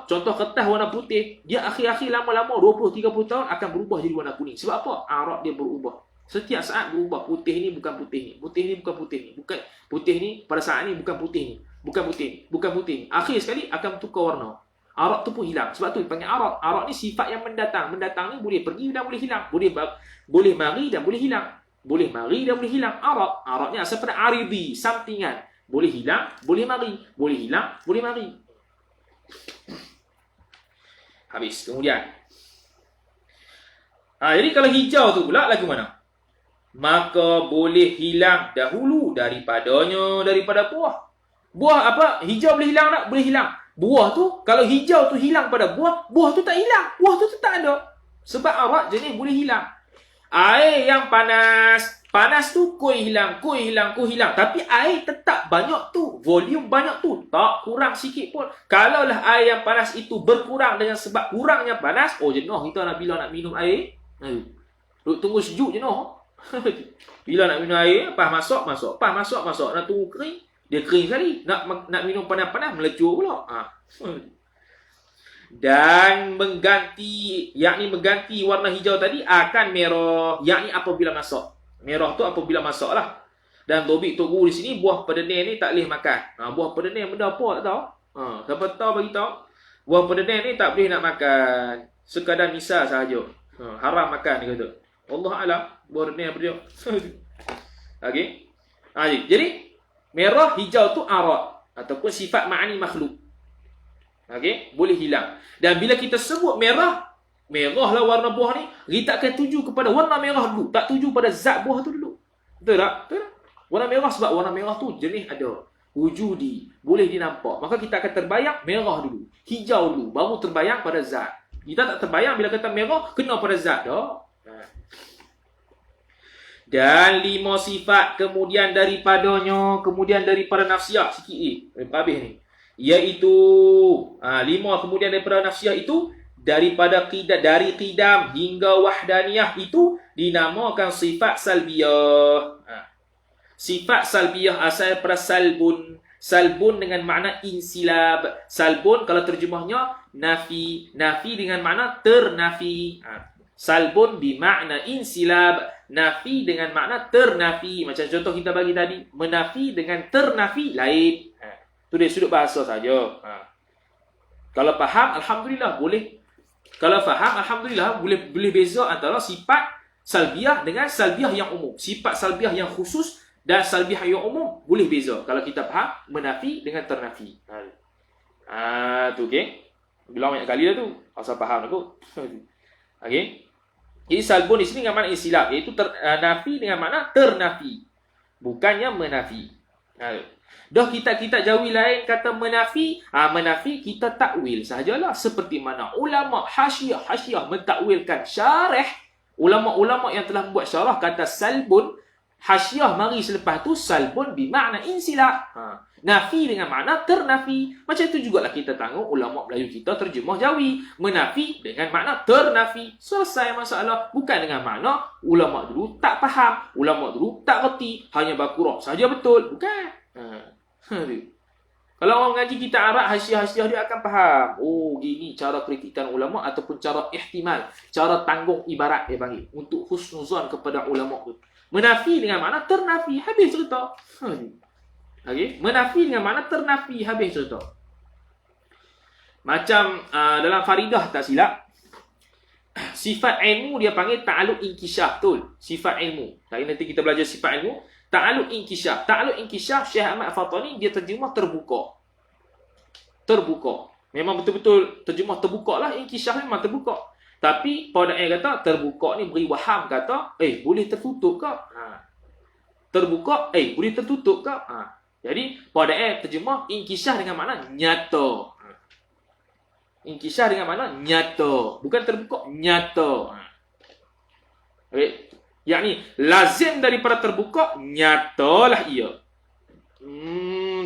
contoh kertas warna putih, dia akhir-akhir lama-lama 20-30 tahun akan berubah jadi warna kuning. Sebab apa? Arab dia berubah. Setiap saat berubah. Putih ni bukan putih ni. Putih ni bukan putih ni. Bukan putih ni pada saat ni bukan putih ni. Bukan putih ni. Bukan putih ni. Akhir sekali akan tukar warna. Arab tu pun hilang. Sebab tu dipanggil Arab. Arab ni sifat yang mendatang. Mendatang ni boleh pergi dan boleh hilang. Boleh mari dan boleh hilang. Boleh mari dan boleh hilang. Arab ni asal pada aridi, sampingan. Boleh hilang, boleh mari. Boleh hilang, boleh mari. Habis. Kemudian. Jadi kalau hijau tu pula lagu mana? Maka boleh hilang dahulu daripada buah. Buah apa? Hijau boleh hilang tak? Boleh hilang. Buah tu, kalau hijau tu hilang pada buah, buah tu tak hilang. Buah tu tak ada. Sebab Arab jenis boleh hilang. Air yang panas tu kuih hilang. Tapi air tetap banyak tu. Volume banyak tu. Tak kurang sikit pun. Kalaulah air yang panas itu berkurang dengan sebab kurangnya panas, jenuh kita bila nak minum air. Duk tunggu sejuk jenuh. Bila nak minum air, pas masuk. Nak tunggu kering. Dia kering sekali. Nak minum panas-panas, melecur pula. Dan mengganti warna hijau tadi akan merah. Yakni apabila masak. Merah tu apabila masak lah. Dan topik Tok Guru di sini, buah pendenik ni tak boleh makan. Buah pendenik benda apa tak tahu? Siapa tahu bagi tahu. Buah pendenik ni tak boleh nak makan. Sekadar misal sahaja. Haram makan dia kata. Allah alam. Borneo beliau. Okey. Jadi merah, hijau tu arad ataupun sifat ma'ani makhluk. Okey, boleh hilang. Dan bila kita sebut merah, merahlah warna buah ni, kita akan tuju kepada warna merah dulu, tak tuju pada zat buah tu dulu. Betul tak? Betul tak? Warna merah sebab warna merah tu jenis ada, wujudi, boleh dinampak. Maka kita akan terbayang merah dulu, hijau dulu, baru terbayang pada zat. Kita tak terbayang bila kata merah kena pada zat dah. Dan 5 sifat kemudian daripadanya, kemudian daripada nafsiyah sikit habis ni. Iaitu 5 kemudian daripada nafsiyah itu daripada dari qidam hingga wahdaniyah itu dinamakan sifat salbiyah. Sifat salbiyah asal daripada salbun. Salbun dengan makna insilab. Salbun kalau terjemahnya nafi. Nafi dengan makna ternafi. Salbun bermakna insilab. Nafi dengan makna ternafi. Macam contoh kita bagi tadi. Menafi dengan ternafi lain. Itu dari sudut bahasa saja. Kalau faham, alhamdulillah boleh. Kalau faham, alhamdulillah boleh beza antara sifat salbiah dengan salbiah yang umum. Sifat salbiah yang khusus dan salbiah yang umum boleh beza. Kalau kita faham menafi dengan ternafi. Tu okey. Bilang banyak kali dah tu. Asal faham aku. Okey. Jadi salbun di sini dengan makna insilab, iaitu nafi dengan makna ternafi. Bukannya menafi. Dah kita jawi lain kata menafi, menafi kita takwil sahajalah, seperti mana ulama hasyiah mentakwilkan syarah. Ulama-ulama yang telah membuat syarah kata salbun, hasyiah mari selepas tu salbun bermakna insilab. Nafi dengan makna ternafi. Macam itu jugalah kita tengok ulama Melayu kita terjemah Jawi, menafi dengan makna ternafi. Selesai masalah. Bukan dengan makna ulama dulu tak faham, ulama dulu tak reti, hanya bakurah saja betul. Bukan. Kalau orang mengaji kita Arab, hasyiah-hasyiah dia akan faham. Oh, gini cara kritikan ulama ataupun cara ihtimal, cara tanggung ibarat dia panggil, untuk husnuzan kepada ulama tu. Menafi dengan makna ternafi, habis cerita. Okey, menafi dengan makna ternafi, habis cerita. Macam dalam Faridah tak silap, sifat ilmu dia panggil ta'alluq inkisyaf, betul? Sifat ilmu. Nanti kita belajar sifat ilmu. Ta'alluq inkisyaf. Ta'alluq inkisyaf Syekh Ahmad Fatani dia terjemah terbuka. Terbuka. Memang betul-betul terjemah terbuka lah. Inkisyaf memang terbuka. Tapi pada ayat kata terbuka ni beri waham kata, boleh tertutup ke? Terbuka, boleh tertutup ke? Jadi pada ayat terjemah inkisyaf dengan makna nyata. Inkisyaf dengan makna nyata. Bukan terbuka, nyata. Yakni lazim daripada terbuka, nyatalah ia.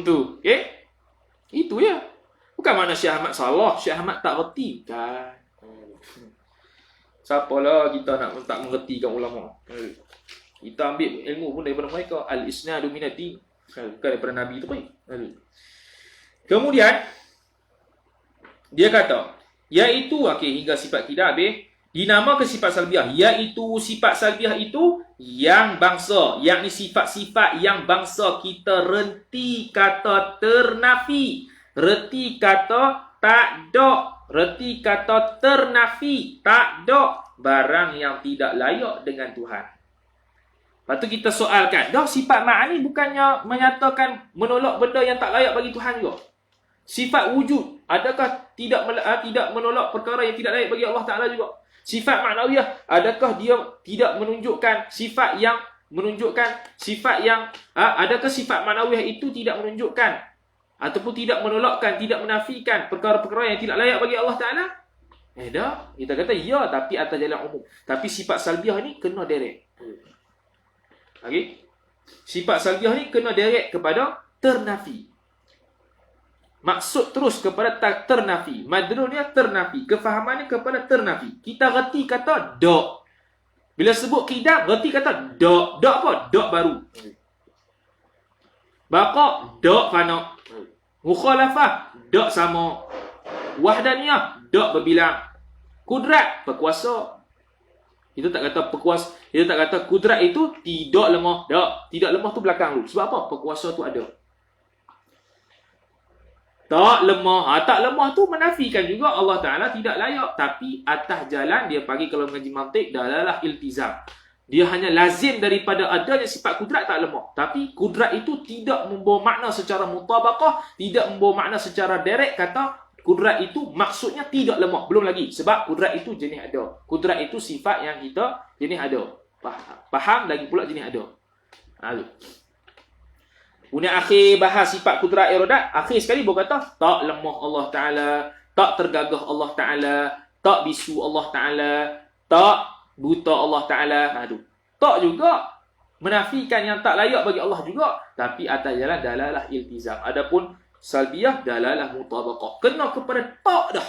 Tu. Okey? Itu ya. Bukan makna Syekh Ahmad salah, Syekh Ahmad tak reti. Kan. Siapalah kita nak tak mengertikan ulama. Kita ambil ilmu pun daripada mereka. Al-isnadu minad-din. Bukan daripada Nabi itu pun. Kemudian dia kata, iaitu hingga sifat kita habis, dinamakan sifat salbiah, iaitu sifat salbiah itu yang bangsa, yakni sifat-sifat yang bangsa kita reti kata ternafi, reti kata tak ada, reti kata ternafi, tak ada barang yang tidak layak dengan Tuhan. Lepas tu kita soalkan, dah sifat ma'ani bukannya menyatakan menolak benda yang tak layak bagi Tuhan juga? Sifat wujud, adakah tidak menolak perkara yang tidak layak bagi Allah Ta'ala juga? Sifat ma'nawiyah, adakah dia tidak menunjukkan sifat yang adakah sifat ma'nawiyah itu tidak menunjukkan ataupun tidak menolakkan, tidak menafikan perkara-perkara yang tidak layak bagi Allah Ta'ala? Dah, kita kata ya, tapi atas jalan umum. Tapi sifat salbiah ni kena direct. Okey. Sifat salbiah ni kena direct kepada ternafi. Maksud terus kepada ternafi. Madlulnya ternafi. Kefahamannya kepada ternafi. Kita reti kata dok. Bila sebut qidam, reti kata dok. Dok apa? Dok baru. Baqa, dok fana. Mukhalafah, dok sama. Wahdaniyah, dok berbilang. Kudrat, berkuasa. Kita tak kata berkuasa, kita tak kata kudrat itu tidak lemah. Tak, tidak lemah tu belakang dulu. Sebab apa? Berkuasa tu ada. Tak lemah. Tak lemah tu menafikan juga Allah Ta'ala tidak layak. Tapi atas jalan dia bagi kalau mengaji mantik dalalah iltizam. Dia hanya lazim daripada adanya sifat kudrat tak lemah. Tapi kudrat itu tidak membawa makna secara mutabaqah, tidak membawa makna secara direct kata kudrat itu maksudnya tidak lemah. Belum lagi. Sebab kudrat itu jenis ada. Kudrat itu sifat yang kita jenis ada. Faham lagi pula jenis ada. Kemudian akhir bahas sifat kudrat iradat. Akhir sekali berkata, tak lemah Allah Ta'ala, tak tergagah Allah Ta'ala, tak bisu Allah Ta'ala, tak buta Allah Ta'ala. Tak juga menafikan yang tak layak bagi Allah juga. Tapi atas jalan dalalah iltizam. Adapun salbiyah dalalah mutabaqah. Kena kepada tak dah.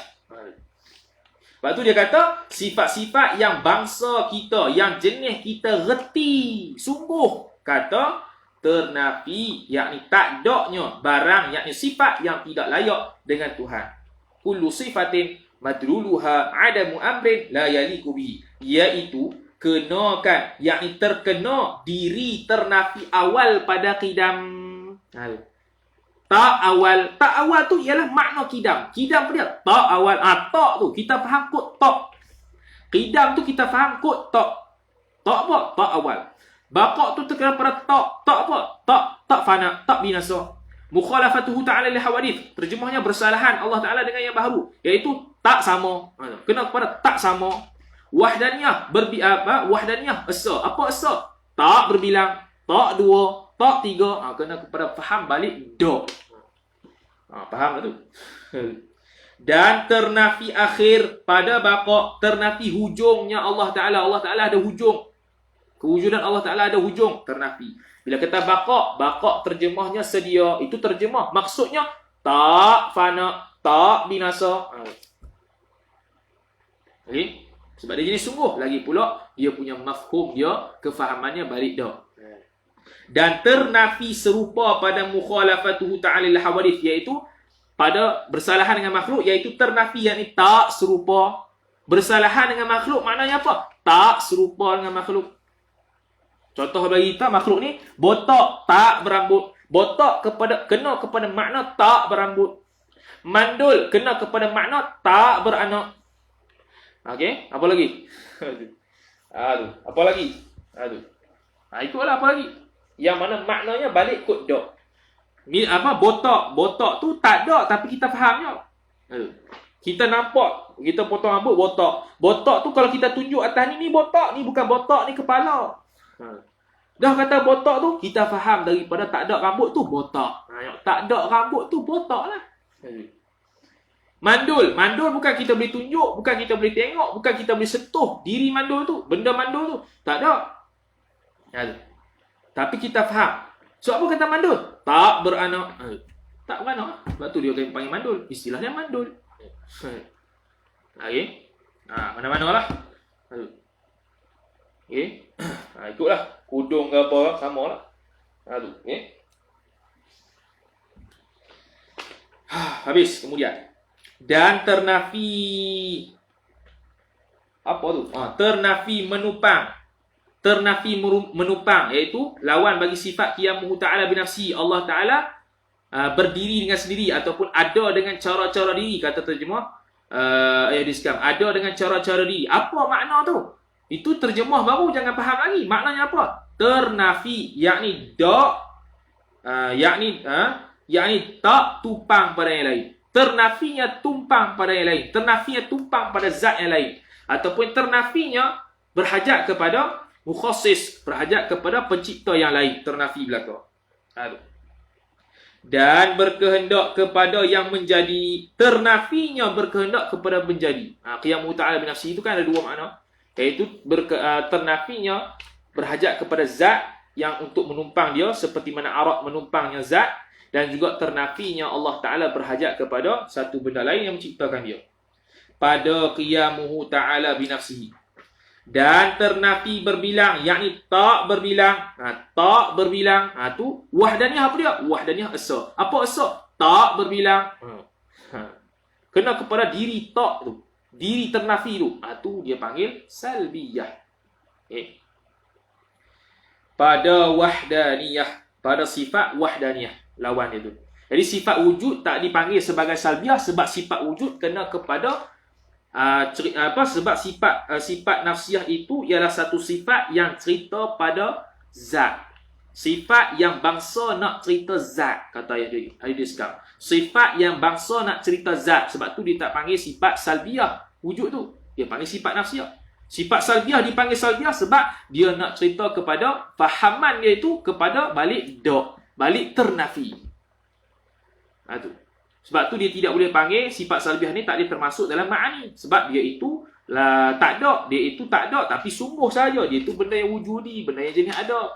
Lepas tu dia kata, sifat-sifat yang bangsa kita, yang jenis kita reti, sungguh, kata, ternafi, yakni tak adanya barang, yakni sifat yang tidak layak dengan Tuhan. Kullu sifatin madluluha adamu amrin la yaliku bihi. Iaitu kenakan, yakni terkena diri ternafi awal pada qidam. Tak awal tu ialah makna qidam. Qidam dia tak awal. Tak tu kita faham kot tak. Qidam tu kita faham kot tak. Tak apa? Tak awal. Baqa' tu terkena pada tak. Tak apa? Tak fana, tak binasa. Mukhalafatuhu ta'ala li hawadith. Terjemahnya bersalahan Allah Ta'ala dengan yang baharu, iaitu tak sama. Kena kepada tak sama. Wahdaniyah wahdaniyah esa. Apa esa? Tak berbilang, tak dua, tak tiga. Kena kepada faham balik dak. Faham tak tu? Dan ternafi akhir pada baqa', ternafi hujungnya Allah Ta'ala. Allah Ta'ala ada hujung. Kewujudan Allah Ta'ala ada hujung, ternafi. Bila kata baqa' terjemahnya sedia. Itu terjemah. Maksudnya, tak fana, tak binasa. Okay? Sebab dia jenis sungguh. Lagi pula, dia punya mafhum dia, kefahamannya balik dah. Dan ternafi serupa pada mukhalafatuhu ta'ala al-hawadith, iaitu pada bersalahan dengan makhluk, iaitu ternafi, yakni tak serupa. Bersalahan dengan makhluk, maknanya apa? Tak serupa dengan makhluk. Contoh bagi kita, makhluk ni botak, tak berambut. Botak kena kepada makna tak berambut. Mandul kena kepada makna tak beranak. Okey, apa lagi? Apa lagi? Ikutlah apa lagi? Yang mana maknanya balik kod dok. Ni apa botak tu tak ada tapi kita fahamnya. Kita nampak, kita potong rambut botak. Botak tu kalau kita tunjuk atas ni botak, ni bukan botak, ni kepala. Dah kata botak tu, kita faham daripada tak ada rambut tu botak. Tak ada rambut tu botak lah. Mandul bukan kita boleh tunjuk, bukan kita boleh tengok, bukan kita boleh sentuh diri mandul tu, benda mandul tu. Tak ada. Tapi kita faham. So apa kata mandul? Tak beranak. Tak beranak. Sebab tu dia panggil mandul. Istilah dia mandul. Okey. Mana-mana lah. Okey. Ikutlah. Kudung ke apa, sama lah. Okey. Habis. Kemudian. Dan ternafi. Apa tu? Ternafi menupang. Ternafi menupang. Iaitu lawan bagi sifat qiyamuhu ta'ala binafsi. Allah Ta'ala berdiri dengan sendiri. Ataupun ada dengan cara-cara diri. Kata terjemah. Ada dengan cara-cara diri. Apa makna tu? Itu terjemah baru, jangan faham lagi. Maknanya apa? Ternafi, yakni yakni tak tumpang pada yang lain. Ternafinya tumpang pada yang lain. Ternafinya tumpang pada zat yang lain. Ataupun ternafinya berhajat kepada mukhassis, berhajat kepada pencipta yang lain. Ternafi belaka. Dan berkehendak kepada yang menjadi. Ternafinya berkehendak kepada menjadi. Qiyamuhu ta'ala binafsi itu kan ada dua makna. Iaitu ternafinya berhajat kepada zat yang untuk menumpang dia, seperti mana arak menumpangnya zat. Dan juga ternafinya Allah Ta'ala berhajat kepada satu benda lain yang menciptakan dia. Pada qiyamuhu ta'ala binafsihi. Dan ternafi berbilang, yakni tak berbilang. Tak berbilang. Tu wahdaniyah apa dia? Wahdaniyah esa. Apa esa? Tak berbilang. Kena kepada diri tak tu. Diri ternafi tu. Tu dia panggil salbiyah. Pada wahdaniyah. Pada sifat wahdaniyah. Lawan dia tu. Jadi sifat wujud tak dipanggil sebagai salbiah sebab sifat wujud kena kepada sebab sifat nafsiyah itu ialah satu sifat yang cerita pada zat. Sifat yang bangsa nak cerita zat, kata ayat sekarang. Sifat yang bangsa nak cerita zat, sebab tu dia tak panggil sifat salbiah wujud tu. Dia panggil sifat nafsiyah. Sifat salbiah dipanggil salbiah sebab dia nak cerita kepada fahaman dia itu kepada balik balik ternafi. Tu. Sebab tu dia tidak boleh panggil sifat salbiah ni tak dia termasuk dalam ma'ani. Sebab dia itu tak ada. Dia itu tak ada tapi sungguh saja. Dia itu benda yang wujudi, benda yang jenis ada.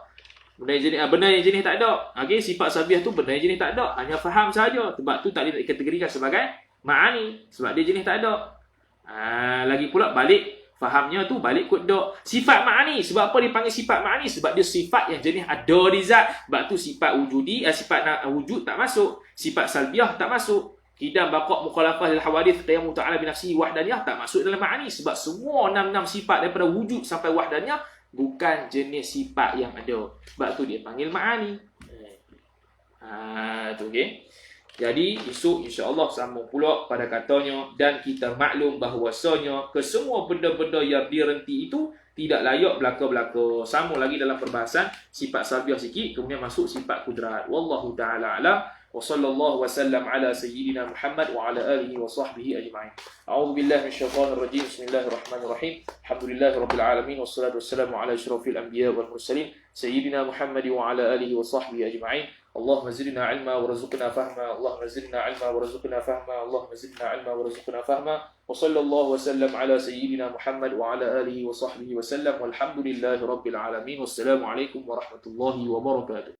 Benda yang jenis tak ada. Okey, sifat salbiah tu benda yang jenis tak ada. Hanya faham saja. Sebab tu tak dia dikategorikan sebagai ma'ani. Sebab dia jenis tak ada. Lagi pula balik fahamnya tu balik kot dok. Sifat ma'ani, sebab apa dipanggil sifat ma'ani? Sebab dia sifat yang jenis ada di zat. Sebab tu sifat wujudi, sifat wujud tak masuk. Sifat salbiah tak masuk. Qidam baqa' mukhalafah lil hawadith qiyamu ta'ala bi nafsihi wahdaniyah tak masuk dalam ma'ani. Sebab semua 6 sifat daripada wujud sampai wahdaniyah bukan jenis sifat yang ada. Sebab tu dia panggil ma'ani. Tu okey. Jadi esok insya-Allah sambung pula pada katanya dan kita maklum bahawasanya kesemua benda-benda yang direnti itu tidak layak belaka-belaka. Sambung lagi dalam perbahasan sifat salbiah sikit kemudian masuk sifat kudrat. Wallahu taala alam wa sallallahu wasallam ala sayyidina Muhammad wa ala alihi wa sahbihi ajma'in. A'udzu billahi minasyaitonir rajim. Bismillahirrahmanirrahim. Alhamdulillahirabbil alamin wassalatu wassalamu ala asyrafil anbiya wal mursalin sayyidina Muhammad wa ala alihi wa sahbihi ajma'in. اللهم زدنا علما ورزقنا فهما اللهم زدنا علما ورزقنا فهما اللهم زدنا علما ورزقنا فهما وصلى الله وسلم على سيدنا محمد وعلى آله وصحبه وسلم والحمد لله رب العالمين والسلام عليكم ورحمة الله وبركاته.